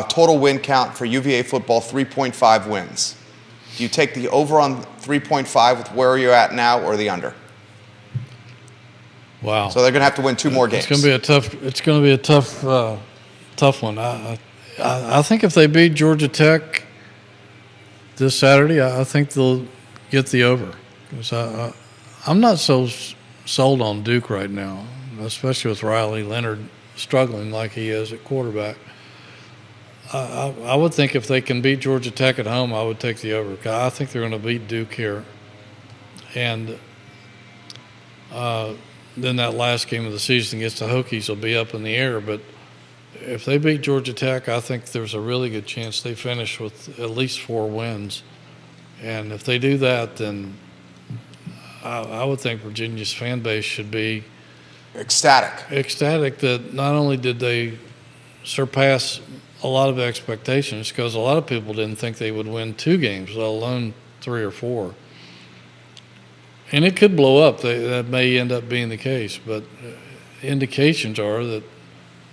total win count for UVA football, 3.5 wins. Do you take the over on 3.5 with where you're at now, or the under? Wow! So they're going to have to win 2 more games. It's going to be a tough one. I think if they beat Georgia Tech this Saturday, I think they'll get the over. Because I'm not so sold on Duke right now, especially with Riley Leonard struggling like he is at quarterback. I would think if they can beat Georgia Tech at home, I would take the over. I think they're going to beat Duke here. And then that last game of the season against the Hokies will be up in the air. But if they beat Georgia Tech, I think there's a really good chance they finish with at least 4 wins. And if they do that, then I would think Virginia's fan base should be ecstatic that not only did they surpass a lot of expectations, because a lot of people didn't think they would win 2 games, let alone 3 or 4. And it could blow up. That may end up being the case, but indications are that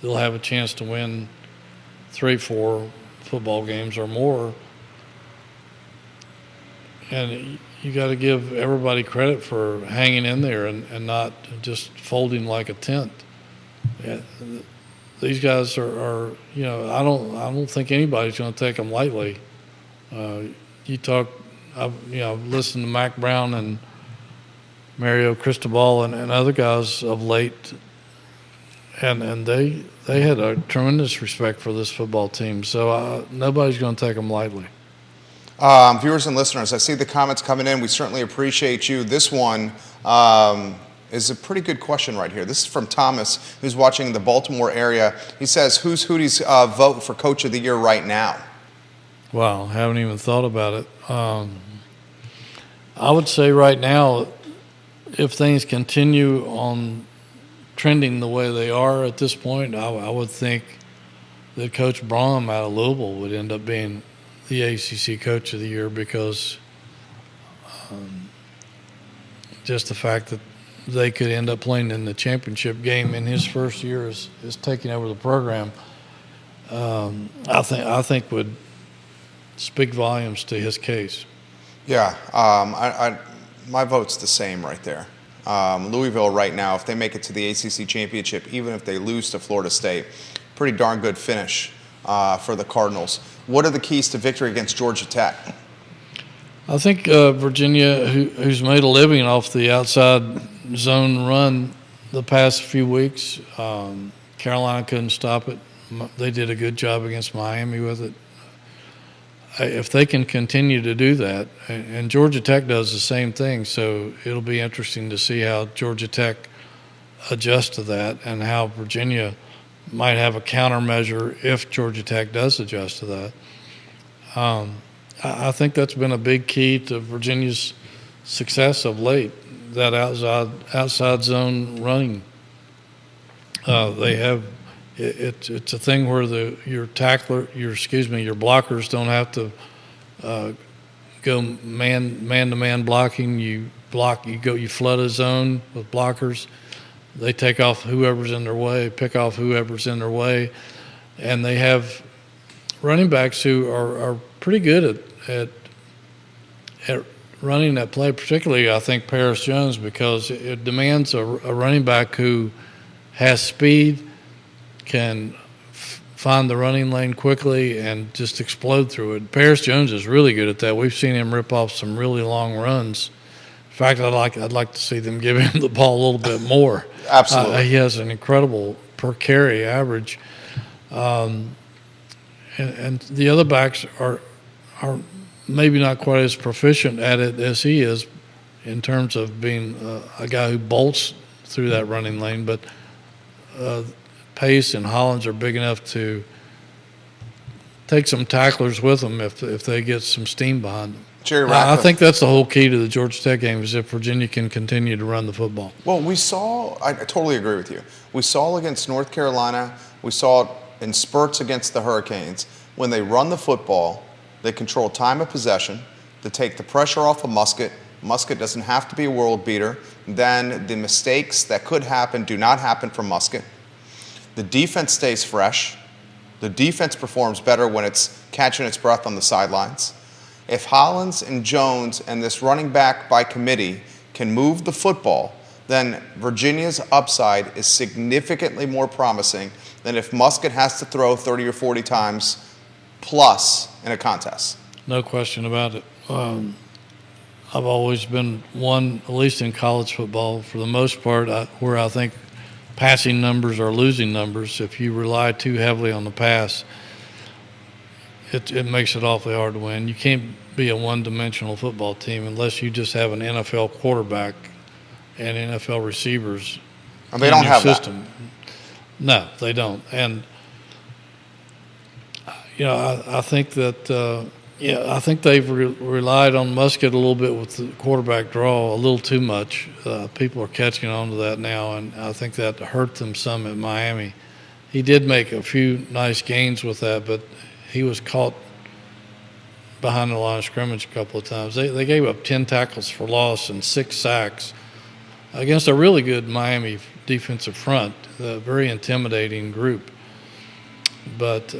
they'll have a chance to win 3, 4 football games or more. And you got to give everybody credit for hanging in there and not just folding like a tent. these guys are I don't think anybody's going to take them lightly. I've listened to Mac Brown and Mario Cristobal and other guys of late, and they had a tremendous respect for this football team. So nobody's going to take them lightly. Viewers and listeners, I see the comments coming in. We certainly appreciate you. This one is a pretty good question right here. This is from Thomas, who's watching the Baltimore area. He says, who's Hootie's vote for Coach of the Year right now? Wow, haven't even thought about it. I would say right now, if things continue on trending the way they are at this point, I would think that Coach Braum out of Louisville would end up being the ACC Coach of the Year, because just the fact that they could end up playing in the championship game in his first year is taking over the program. I think would speak volumes to his case. Yeah, my vote's the same right there. Louisville right now, if they make it to the ACC championship, even if they lose to Florida State, pretty darn good finish for the Cardinals. What are the keys to victory against Georgia Tech? I think Virginia, who's made a living off the outside zone run the past few weeks, Carolina couldn't stop it. They did a good job against Miami with it. If they can continue to do that, and Georgia Tech does the same thing, so it'll be interesting to see how Georgia Tech adjusts to that and how Virginia might have a countermeasure if Georgia Tech does adjust to that. I think that's been a big key to Virginia's success of late, that outside zone running. They have it's a thing where your blockers don't have to go man-to-man blocking. You flood a zone with blockers. They take off whoever's in their way, pick off whoever's in their way, and they have running backs who are pretty good at running that play. Particularly, I think Paris Jones, because it demands a running back who has speed, can find the running lane quickly and just explode through it. Paris Jones is really good at that. We've seen him rip off some really long runs. In fact, I'd like to see them give him the ball a little bit more. Absolutely. He has an incredible per carry average. And the other backs are maybe not quite as proficient at it as he is in terms of being a guy who bolts through that running lane, but Pace and Hollins are big enough to take some tacklers with them if they get some steam behind them. Jerry Ratcliffe. I think that's the whole key to the Georgia Tech game, is if Virginia can continue to run the football. Well, I totally agree with you. We saw against North Carolina, we saw it in spurts against the Hurricanes. When they run the football, they control time of possession, they take the pressure off of Muskett. Muskett doesn't have to be a world beater. Then the mistakes that could happen do not happen for Muskett. The defense stays fresh. The defense performs better when it's catching its breath on the sidelines. If Hollins and Jones and this running back by committee can move the football, then Virginia's upside is significantly more promising than if Muskett has to throw 30 or 40 times plus in a contest. No question about it. I've always been one, at least in college football, for the most part, where I think passing numbers are losing numbers. If you rely too heavily on the pass, it makes it awfully hard to win. You can't be a one-dimensional football team unless you just have an NFL quarterback and NFL receivers. And they don't have system. that. No, they don't. And I think that I think they've relied on Muskett a little bit with the quarterback draw, a little too much. People are catching on to that now, and I think that hurt them some at Miami. He did make a few nice gains with that, but he was caught behind the line of scrimmage a couple of times. They gave up 10 tackles for loss and 6 sacks against a really good Miami defensive front, a very intimidating group. But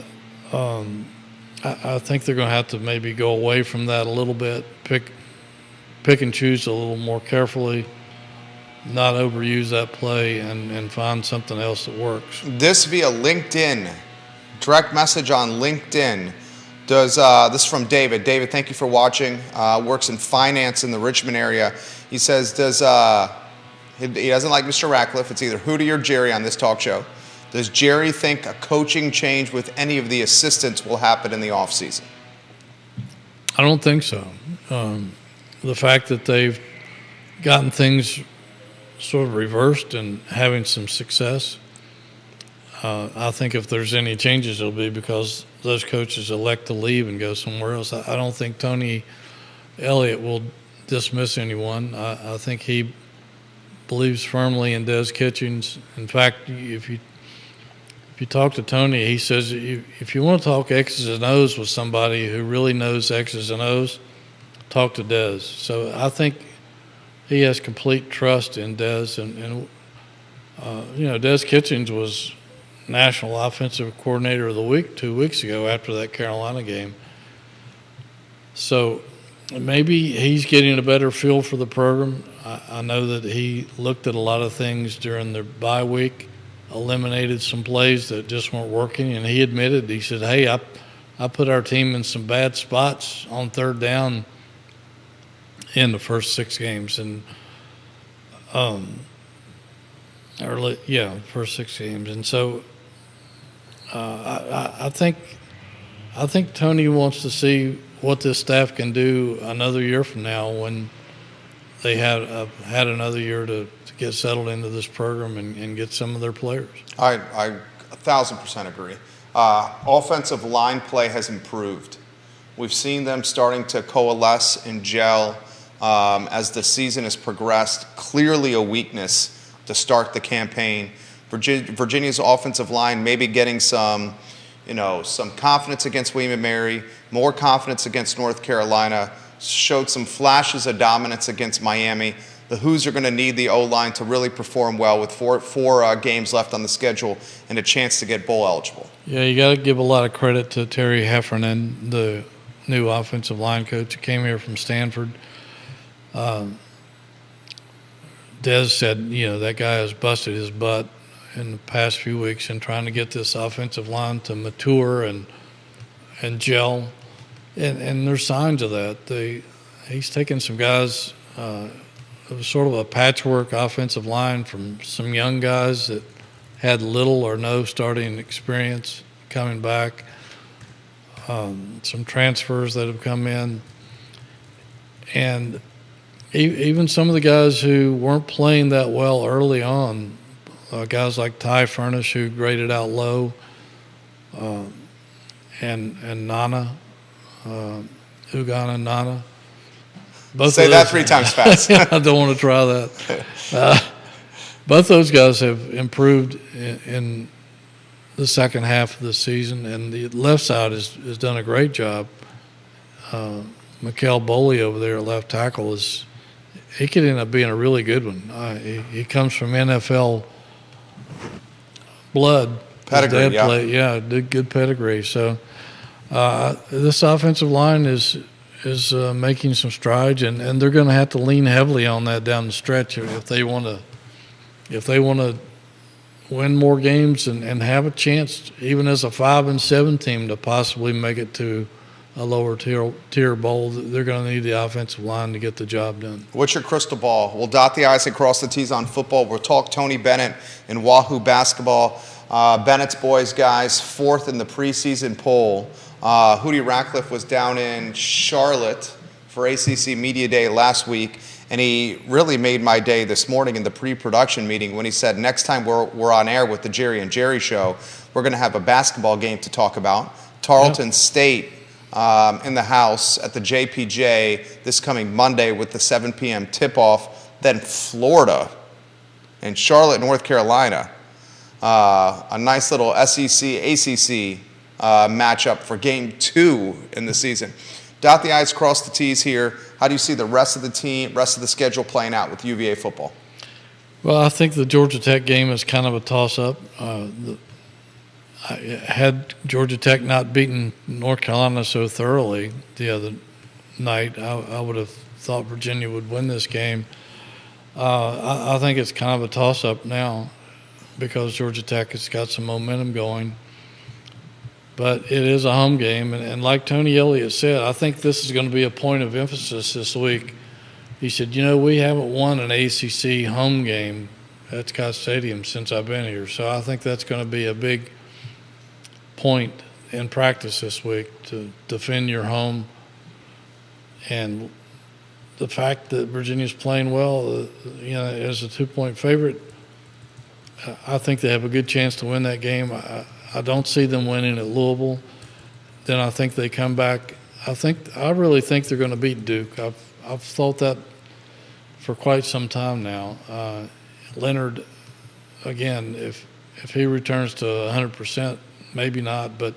I think they're going to have to maybe go away from that a little bit, pick and choose a little more carefully, not overuse that play and find something else that works. This via LinkedIn, direct message on LinkedIn. Does this is from David. David, thank you for watching. Works in finance in the Richmond area. He says, he doesn't like Mr. Ratcliffe. It's either Hootie or Jerry on this talk show. Does Jerry think a coaching change with any of the assistants will happen in the offseason? I don't think so. The fact that they've gotten things sort of reversed and having some success, I think if there's any changes, it'll be because those coaches elect to leave and go somewhere else. I don't think Tony Elliott will dismiss anyone. I think he believes firmly in Des Kitchens. In fact, if you talk to Tony, he says if you want to talk X's and O's with somebody who really knows X's and O's, talk to Des. So I think he has complete trust in Des. And Des Kitchens was National Offensive Coordinator of the Week 2 weeks ago after that Carolina game. So maybe he's getting a better feel for the program. I know that he looked at a lot of things during the bye week, eliminated some plays that just weren't working, and he admitted, he said, hey, I put our team in some bad spots on third down in the first 6 games. And first 6 games. And so I think Tony wants to see what this staff can do another year from now when they had another year to get settled into this program and get some of their players. I 1,000% agree. Offensive line play has improved. We've seen them starting to coalesce and gel as the season has progressed. Clearly a weakness to start the campaign. Virginia's offensive line maybe getting some confidence against William & Mary, more confidence against North Carolina, showed some flashes of dominance against Miami. The Hoos are going to need the O-line to really perform well with four games left on the schedule and a chance to get bowl eligible. Yeah, you got to give a lot of credit to Terry Heffernan, the new offensive line coach who came here from Stanford. Des said, that guy has busted his butt in the past few weeks in trying to get this offensive line to mature and gel. And there's signs of that. He's taken some guys, it was sort of a patchwork offensive line from some young guys that had little or no starting experience coming back, some transfers that have come in, and even some of the guys who weren't playing that well early on, guys like Ty Furnish, who graded out low, and Nana, Ugana Nana. Say that 3 times fast. I don't want to try that. Both those guys have improved in the second half of the season, and the left side has done a great job. Mikael Boley over there at left tackle he could end up being a really good one. He comes from NFL blood. Pedigree, good pedigree. So this offensive line is making some strides, and they're going to have to lean heavily on that down the stretch if they want to win more games and have a chance, even as a 5-7 team, to possibly make it to a lower tier bowl. They're going to need the offensive line to get the job done. What's your crystal ball? We'll dot the I's and cross the T's on football. We'll talk Tony Bennett and Wahoo basketball. Bennett's boys, guys, 4th in the preseason poll. Hootie Ratcliffe was down in Charlotte for ACC Media Day last week, and he really made my day this morning in the pre-production meeting when he said, next time we're on air with the Jerry and Jerry show, we're going to have a basketball game to talk about. Tarleton State in the house at the JPJ this coming Monday with the 7 p.m. tip-off. Then Florida and Charlotte, North Carolina. A nice little SEC-ACC matchup for game 2 in the season. Dot the I's, cross the T's here. How do you see the rest of the schedule playing out with UVA football? Well, I think the Georgia Tech game is kind of a toss-up. Had Georgia Tech not beaten North Carolina so thoroughly the other night, I would have thought Virginia would win this game. I think it's kind of a toss-up now because Georgia Tech has got some momentum going. But it is a home game, and like Tony Elliott said, I think this is going to be a point of emphasis this week. He said, we haven't won an ACC home game at Scott Stadium since I've been here. So I think that's going to be a big point in practice this week to defend your home. And the fact that Virginia's playing well, as a 2-point favorite, I think they have a good chance to win that game. I don't see them winning at Louisville. Then I think they come back. I really think they're going to beat Duke. I've thought that for quite some time now. Leonard, again, if he returns to 100%, maybe not, but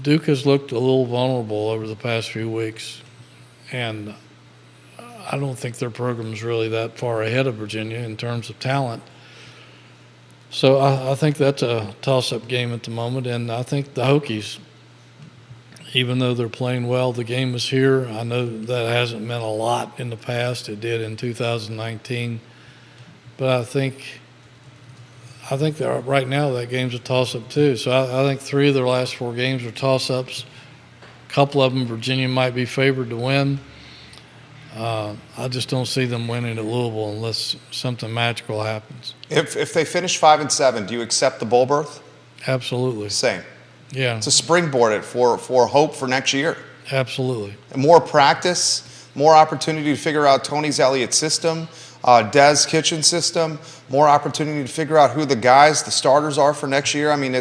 Duke has looked a little vulnerable over the past few weeks, and I don't think their program is really that far ahead of Virginia in terms of talent. So I think that's a toss-up game at the moment, and I think the Hokies, even though they're playing well, the game is here. I know that hasn't meant a lot in the past. It did in 2019. But I think that right now that game's a toss-up too. So I think 3 of their last 4 games are toss-ups. A couple of them Virginia might be favored to win. I just don't see them winning at Louisville unless something magical happens. If they finish 5-7, do you accept the bowl berth? Absolutely. Same. Yeah. It's a springboard for hope for next year. Absolutely. More practice, more opportunity to figure out Tony's Elliott system, Des Kitchen system, more opportunity to figure out who the starters are for next year. I mean,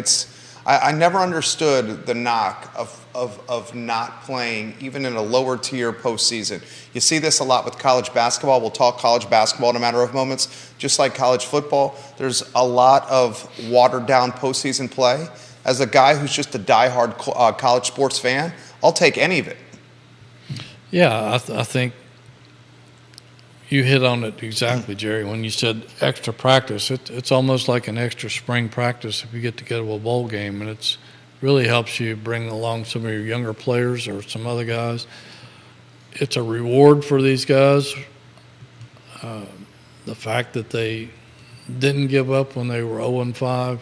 I never understood the knock of not playing even in a lower tier postseason. You see this a lot with college basketball. We'll talk college basketball in a matter of moments. Just like college football, there's a lot of watered down postseason play. As a guy who's just a diehard college sports fan, I'll take any of it. Yeah, I think you hit on it exactly, Jerry. When you said extra practice, it's almost like an extra spring practice if you get to go to a bowl game, and it's really helps you bring along some of your younger players or some other guys. It's a reward for these guys. The fact that they didn't give up when they were 0-5,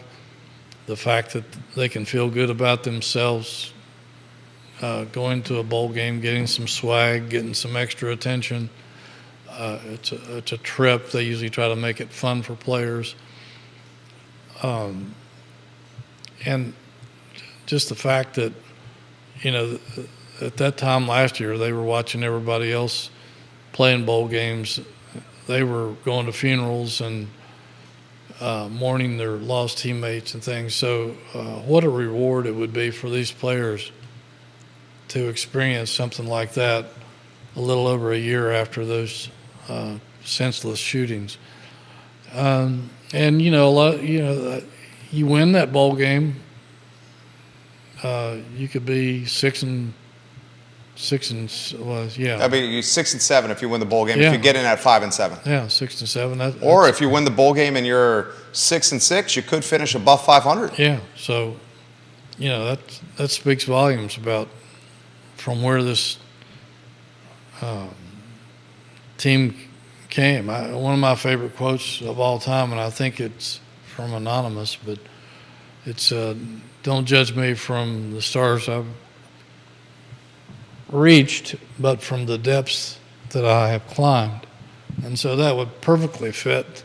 the fact that they can feel good about themselves going to a bowl game, getting some swag, getting some extra attention. It's a trip. They usually try to make it fun for players. And just the fact that, at that time last year, they were watching everybody else playing bowl games. They were going to funerals and mourning their lost teammates and things. So what a reward it would be for these players to experience something like that a little over a year after those senseless shootings. And, you win that bowl game, you could be 6 and yeah. I mean, you're 6-7 if you win the bowl game. Yeah. If you get in at 5-7. Yeah, 6-7. Or if you win the bowl game and you're 6-6, you could finish above 500. Yeah. So, that speaks volumes about from where this team came. One of my favorite quotes of all time, and I think it's from Anonymous, but it's don't judge me from the stars I've reached, but from the depths that I have climbed. And so that would perfectly fit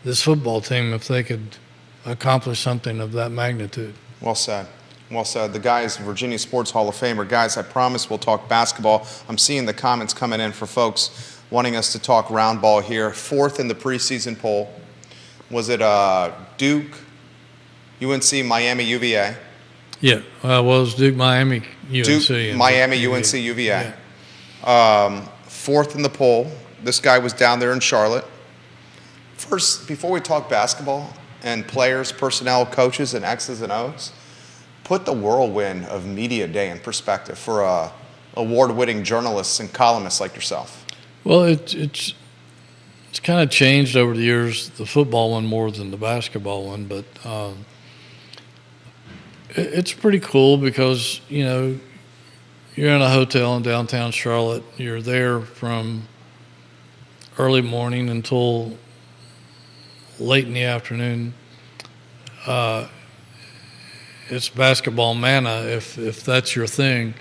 this football team if they could accomplish something of that magnitude. Well said. Well said. The guy is Virginia Sports Hall of Famer. Guys, I promise we'll talk basketball. I'm seeing the comments coming in for folks wanting us to talk round ball here. 4th in the preseason poll. Was it Duke, UNC, Miami, UVA? Yeah. Well, it was Duke, Miami, UNC. Duke, Miami, UNC, UVA. 4th in the poll. This guy was down there in Charlotte. First, before we talk basketball and players, personnel, coaches, and X's and O's, put the whirlwind of media day in perspective for award-winning journalists and columnists like yourself. Well, it's kind of changed over the years, the football one more than the basketball one, but it's pretty cool because, you're in a hotel in downtown Charlotte. You're there from early morning until late in the afternoon. It's basketball manna if that's your thing.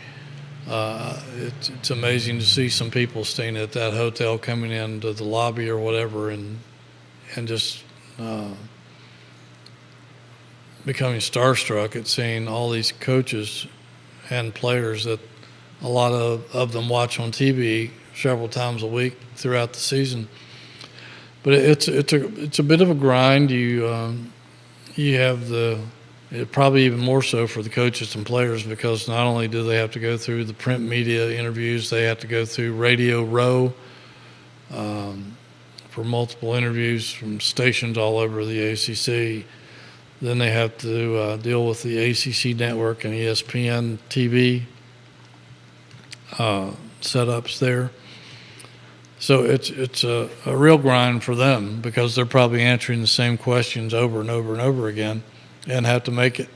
It's amazing to see some people staying at that hotel coming into the lobby or whatever and just becoming starstruck at seeing all these coaches and players that a lot of them watch on TV several times a week throughout the season. But it's a bit of a grind. You have probably even more so for the coaches and players, because not only do they have to go through the print media interviews, they have to go through Radio Row for multiple interviews from stations all over the ACC. Then they have to deal with the ACC network and ESPN TV setups there. So it's a real grind for them, because they're probably answering the same questions over and over and over again, and have to make it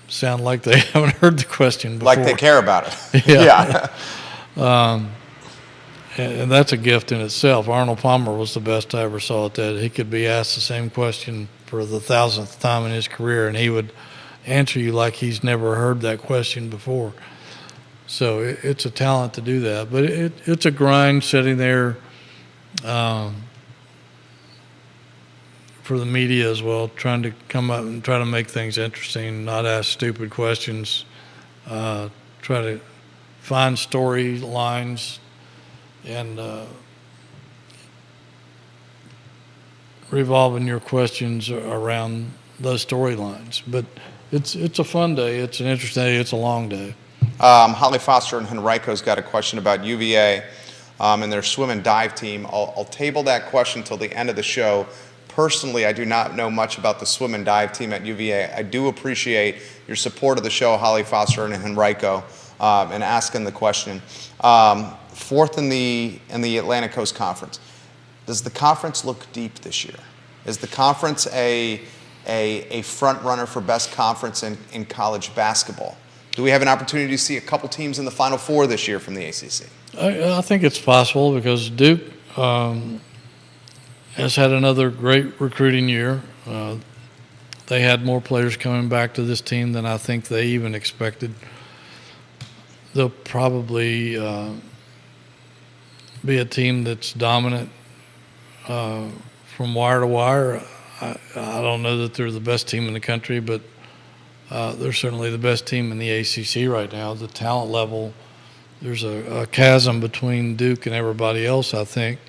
sound like they haven't heard the question before. Like they care about it. Yeah. And that's a gift in itself. Arnold Palmer was the best I ever saw at that. He could be asked the same question for the 1,000th time in his career, and he would answer you like he's never heard that question before. So it's a talent to do that. But it's a grind sitting there for the media as well, trying to come up and try to make things interesting, not ask stupid questions, try to find storylines and revolving your questions around those storylines. But it's a fun day. It's an interesting day. It's a long day. Holly Foster and Henrico's got a question about UVA and their swim and dive team. I'll table that question till the end of the show. Personally, I do not know much about the swim and dive team at UVA. I do appreciate your support of the show, Holly Foster and Henrico, and asking the question. Fourth in the Atlantic Coast Conference. Does the conference look deep this year? Is the conference a front runner for best conference in college basketball? Do we have an opportunity to see a couple teams in the Final Four this year from the ACC? I think it's possible, because Duke has had another great recruiting year. They had more players coming back to this team than I think they even expected. They'll probably be a team that's dominant from wire to wire. I don't know that they're the best team in the country, but they're certainly the best team in the ACC right now. The talent level, there's a chasm between Duke and everybody else, I think.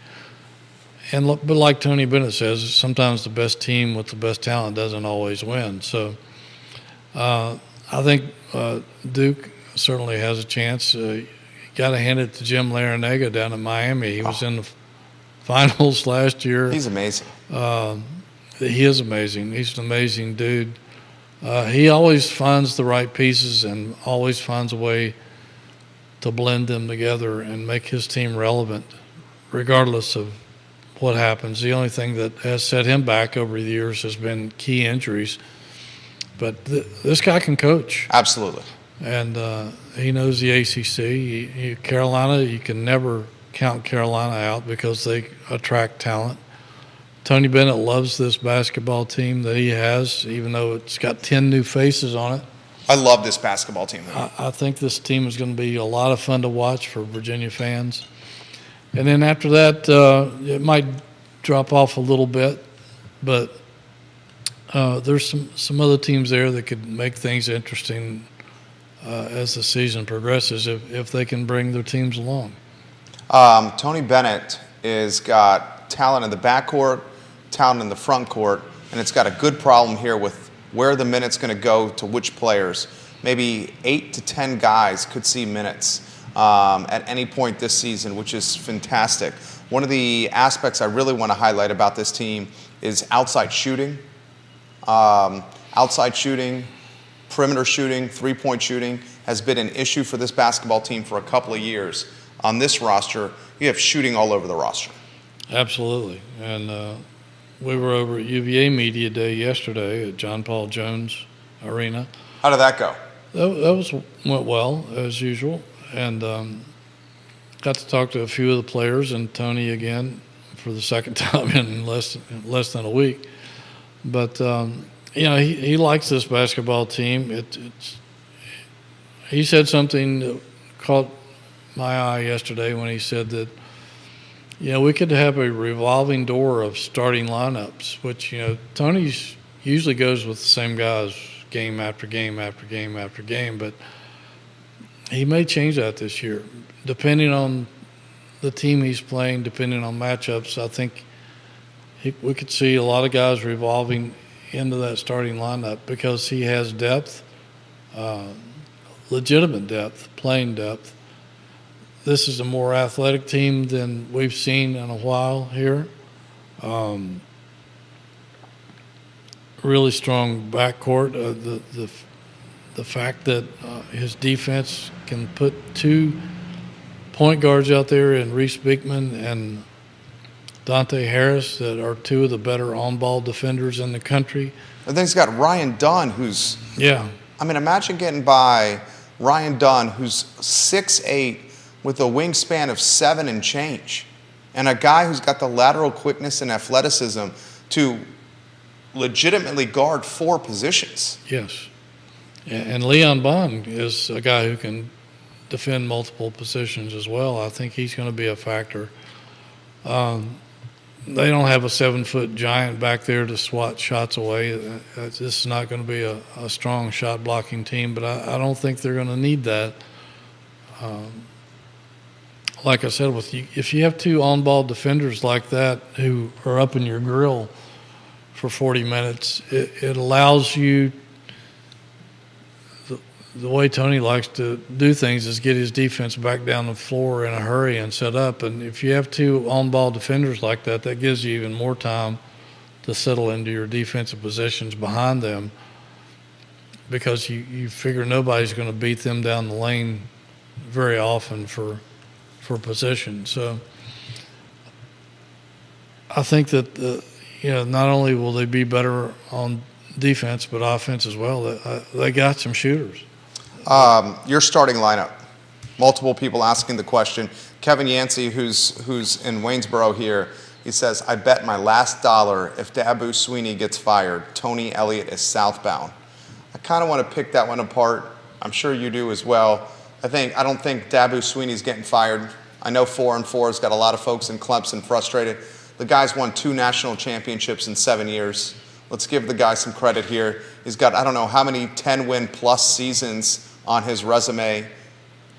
But like Tony Bennett says, sometimes the best team with the best talent doesn't always win. So I think Duke certainly has a chance. Got to hand it to Jim Larrañaga down in Miami. He was in the finals last year. He's amazing. He is amazing. He's an amazing dude. He always finds the right pieces and always finds a way to blend them together and make his team relevant, regardless of what happens. The only thing that has set him back over the years has been key injuries. But this guy can coach. Absolutely. And he knows the ACC. Carolina, you can never count Carolina out because they attract talent. Tony Bennett loves this basketball team that he has, even though it's got 10 new faces on it. I love this basketball team. I think this team is going to be a lot of fun to watch for Virginia fans. And then after that, it might drop off a little bit, but there's some other teams there that could make things interesting as the season progresses if they can bring their teams along. Tony Bennett has got talent in the backcourt, talent in the front court, and it's got a good problem here with where the minutes going to go to which players. Maybe 8 to 10 guys could see minutes at any point this season, which is fantastic. One of the aspects I really want to highlight about this team is outside shooting. Outside shooting, perimeter shooting, three-point shooting has been an issue for this basketball team for a couple of years. On this roster, you have shooting all over the roster. Absolutely. And we were over at UVA Media Day yesterday at John Paul Jones Arena. How did that go? That went well, as usual. And got to talk to a few of the players, and Tony again for the second time in less than a week. But he likes this basketball team. He said something that caught my eye yesterday when he said that we could have a revolving door of starting lineups, which Tony's usually goes with the same guys game after game after game after game, but he may change that this year depending on the team he's playing, depending on matchups. I think we could see a lot of guys revolving into that starting lineup because he has depth, legitimate depth, playing depth. This is a more athletic team than we've seen in a while here. Really strong backcourt. The fact that his defense can put two point guards out there in Reese Beekman and Dante Harris that are two of the better on-ball defenders in the country. And then he's got Ryan Dunn, who's imagine getting by Ryan Dunn, who's 6'8", with a wingspan of 7 and change, and a guy who's got the lateral quickness and athleticism to legitimately guard 4 positions. Yes. And Leon Bond is a guy who can defend multiple positions as well. I think he's going to be a factor. They don't have a 7-foot giant back there to swat shots away. This is not going to be a strong shot blocking team, but I don't think they're going to need that. Like I said, if you have two on-ball defenders like that who are up in your grill for 40 minutes, it allows you. The way Tony likes to do things is get his defense back down the floor in a hurry and set up. And if you have two on-ball defenders like that, that gives you even more time to settle into your defensive positions behind them because you figure nobody's going to beat them down the lane very often for position. So I think that not only will they be better on defense but offense as well. They got some shooters. Your starting lineup. Multiple people asking the question. Kevin Yancey, who's in Waynesboro here, he says, I bet my last dollar if Dabo Swinney gets fired, Tony Elliott is southbound. I kind of want to pick that one apart. I'm sure you do as well. I don't think Dabo Swinney's getting fired. I know 4-4 has got a lot of folks in Clemson frustrated. The guy's won 2 national championships in 7 years. Let's give the guy some credit here. He's got, I don't know how many 10-win-plus seasons on his resume.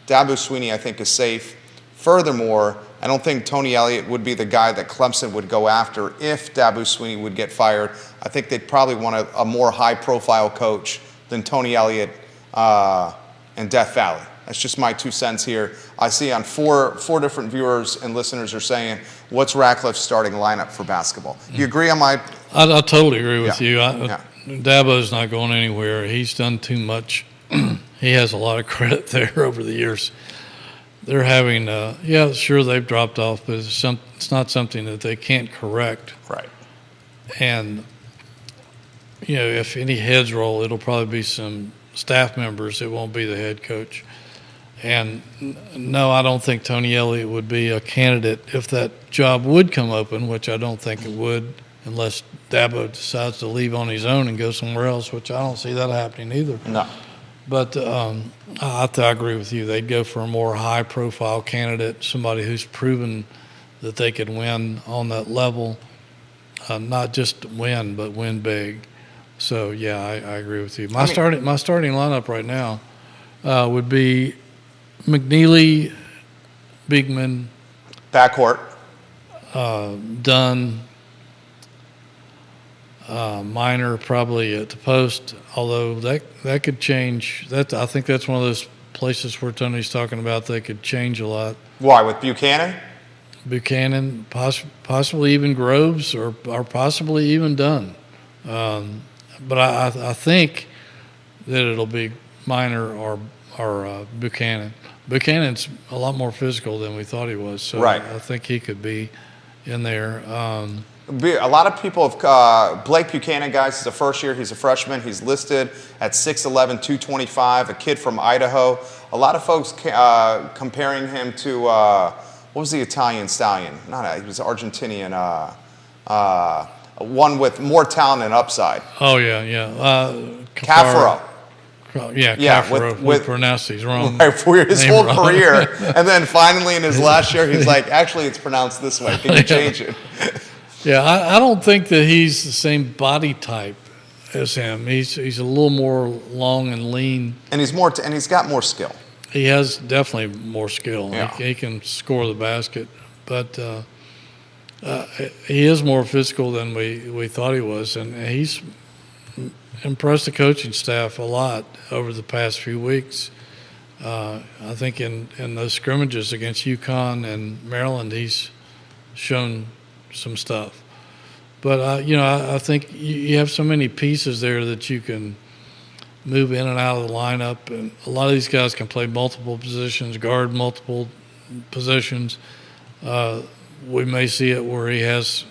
Dabo Swinney, I think, is safe. Furthermore, I don't think Tony Elliott would be the guy that Clemson would go after if Dabo Swinney would get fired. I think they'd probably want a more high-profile coach than Tony Elliott and Death Valley. That's just my 2 cents here. I see on four different viewers and listeners are saying, what's Ratcliffe's starting lineup for basketball? Do you agree on my... I totally agree with you. Dabo's not going anywhere. He's done too much. He has a lot of credit there over the years. They're having, sure, they've dropped off, but it's not something that they can't correct. Right. And, if any heads roll, it'll probably be some staff members. It won't be the head coach. And no, I don't think Tony Elliott would be a candidate if that job would come open, which I don't think it would unless Dabo decides to leave on his own and go somewhere else, which I don't see that happening either. No. But I agree with you. They'd go for a more high-profile candidate, somebody who's proven that they could win on that level, not just win, but win big. So, yeah, I agree with you. My starting lineup right now would be McNeely, Beekman, backcourt, Dunn, Minor probably at the post, although that could change. I think that's one of those places where Tony's talking about they could change a lot. Why, with Buchanan? Buchanan, possibly even Groves, or possibly even Dunn. But I think that it'll be Minor or Buchanan. Buchanan's a lot more physical than we thought he was, so right. I think he could be in there. A lot of people have Blake Buchanan, guys, is a first year. He's a freshman. He's listed at 6'11", 225, a kid from Idaho. A lot of folks comparing him to what was the Italian stallion? He was Argentinian. One with more talent and upside. Oh, yeah. Caffaro. Yeah, Caffaro. We pronounced these wrong. Right, for his whole career. And then finally in his last year, he's like, actually, it's pronounced this way. Can you change it? Yeah, I don't think that he's the same body type as him. He's a little more long and lean. And he's got more skill. He has definitely more skill. Yeah. He can score the basket. But he is more physical than we thought he was. And he's impressed the coaching staff a lot over the past few weeks. I think in those scrimmages against UConn and Maryland, he's shown some stuff. But, I think you have so many pieces there that you can move in and out of the lineup. And a lot of these guys can play multiple positions, guard multiple positions. We may see it where he has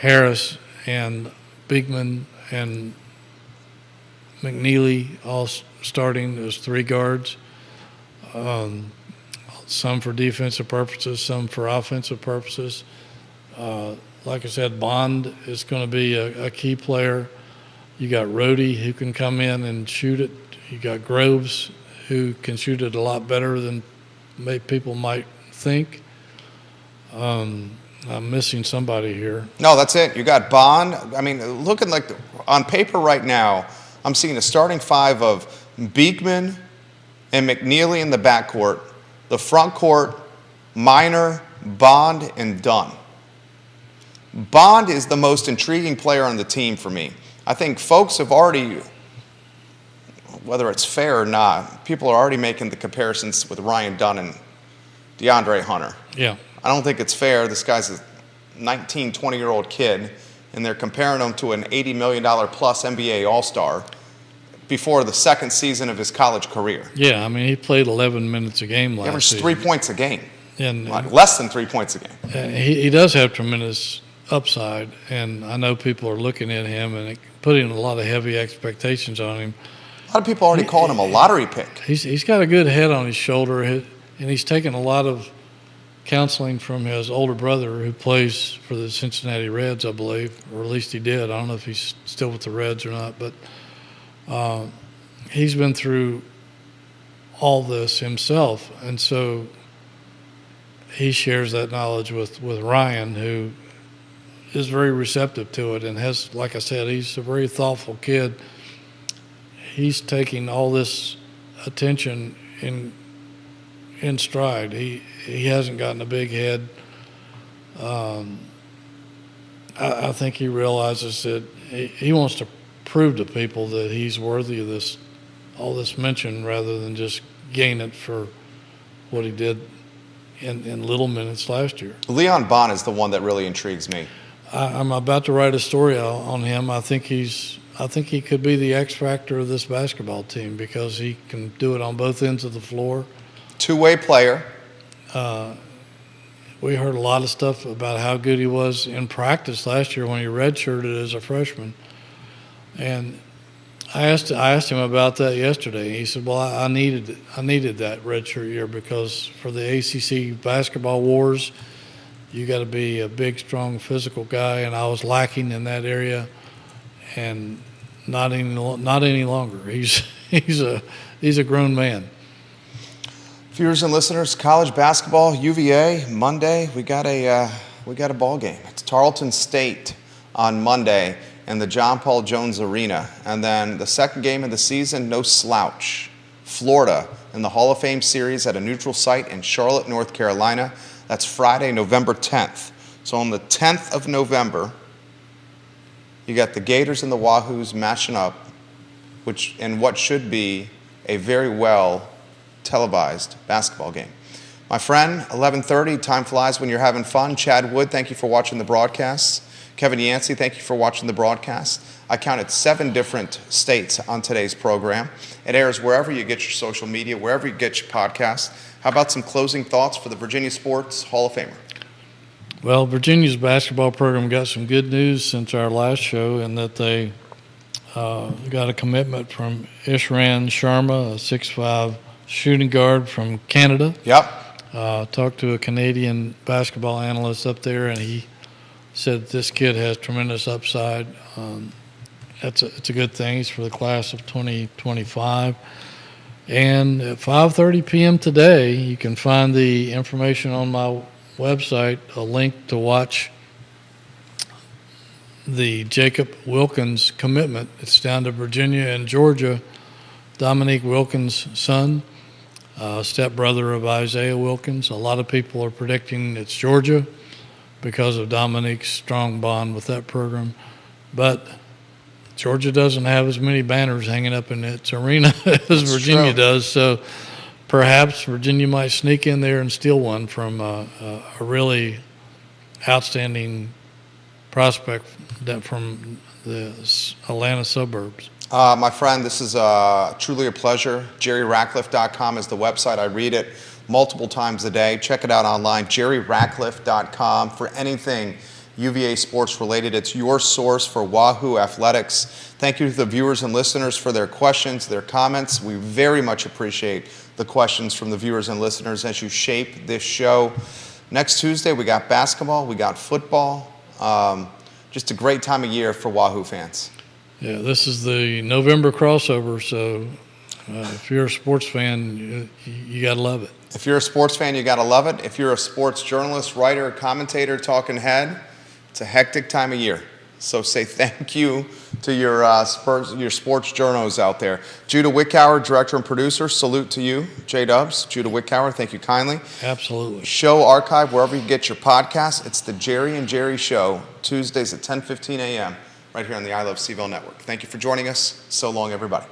Harris and Beekman and McNeely all starting as three guards, some for defensive purposes, some for offensive purposes. Like I said, Bond is going to be a key player. You got Rhodey, who can come in and shoot it. You got Groves, who can shoot it a lot better than people might think. I'm missing somebody here. No, that's it. You got Bond. I mean, looking like on paper right now, I'm seeing a starting five of Beekman and McNeely in the backcourt, the front court, Minor, Bond, and Dunn. Bond is the most intriguing player on the team for me. I think folks have already, whether it's fair or not, people are already making the comparisons with Ryan Dunn and DeAndre Hunter. Yeah. I don't think it's fair. This guy's a 19, 20-year-old kid, and they're comparing him to an $80 million plus NBA All-Star before the second season of his college career. Yeah, I mean, he played 11 minutes a game last season. He averaged 3 points a game. And less than 3 points a game. He does have tremendous upside, and I know people are looking at him and putting a lot of heavy expectations on him. A lot of people already called him a lottery pick. He's got a good head on his shoulder, and he's taken a lot of counseling from his older brother who plays for the Cincinnati Reds, I believe, or at least he did. I don't know if he's still with the Reds or not, but he's been through all this himself, and so he shares that knowledge with Ryan, who is very receptive to it and has, like I said, he's a very thoughtful kid. He's taking all this attention in stride. He hasn't gotten a big head. I think he realizes that he wants to prove to people that he's worthy of all this mention rather than just gain it for what he did in little minutes last year. Leon Bond is the one that really intrigues me. I'm about to write a story on him. I think he could be the X factor of this basketball team because he can do it on both ends of the floor. Two-way player. We heard a lot of stuff about how good he was in practice last year when he redshirted as a freshman. And I asked him about that yesterday. He said, "Well, I needed that redshirt year because for the ACC basketball wars, you got to be a big, strong, physical guy, and I was lacking in that area, and not any longer. He's a grown man." Viewers and listeners, college basketball, UVA, Monday, we got a ball game. It's Tarleton State on Monday in the John Paul Jones Arena. And then the second game of the season, no slouch. Florida in the Hall of Fame series at a neutral site in Charlotte, North Carolina. That's Friday, November 10th. So on the 10th of November, you got the Gators and the Wahoos matching up, which in what should be a very well televised basketball game. My friend, 11:30, time flies when you're having fun. Chad Wood, thank you for watching the broadcast. Kevin Yancey, thank you for watching the broadcast. I counted 7 different states on today's program. It airs wherever you get your social media, wherever you get your podcasts. How about some closing thoughts for the Virginia Sports Hall of Famer? Well, Virginia's basketball program got some good news since our last show in that they got a commitment from Ishran Sharma, a 6'5" shooting guard from Canada. Yep. Talked to a Canadian basketball analyst up there, and he said this kid has tremendous upside. It's a good thing. He's for the class of 2025. And at 5:30 p.m. today, you can find the information on my website, a link to watch the Jacob Wilkins commitment. It's down to Virginia and Georgia. Dominique Wilkins' son, stepbrother of Isaiah Wilkins. A lot of people are predicting it's Georgia because of Dominique's strong bond with that program. But Georgia doesn't have as many banners hanging up in its arena as Virginia does. So perhaps Virginia might sneak in there and steal one from a really outstanding prospect from the Atlanta suburbs. My friend, this is truly a pleasure. JerryRatcliffe.com is the website. I read it multiple times a day. Check it out online, JerryRatcliffe.com, for anything UVA sports related. It's your source for Wahoo athletics. Thank you to the viewers and listeners for their questions, their comments. We very much appreciate the questions from the viewers and listeners as you shape this show. Next Tuesday, we got basketball, we got football. Just a great time of year for Wahoo fans. Yeah, this is the November crossover, so if you're a sports fan, you got to love it. If you're a sports fan, you got to love it. If you're a sports journalist, writer, commentator, talking head, it's a hectic time of year. So say thank you to your sports journos out there. Judah Wickower, director and producer, salute to you. J-Dubs, Judah Wickower, thank you kindly. Absolutely. Show archive wherever you get your podcasts. It's the Jerry and Jerry Show, Tuesdays at 10:15 a.m. right here on the I Love CVille Network. Thank you for joining us. So long, everybody.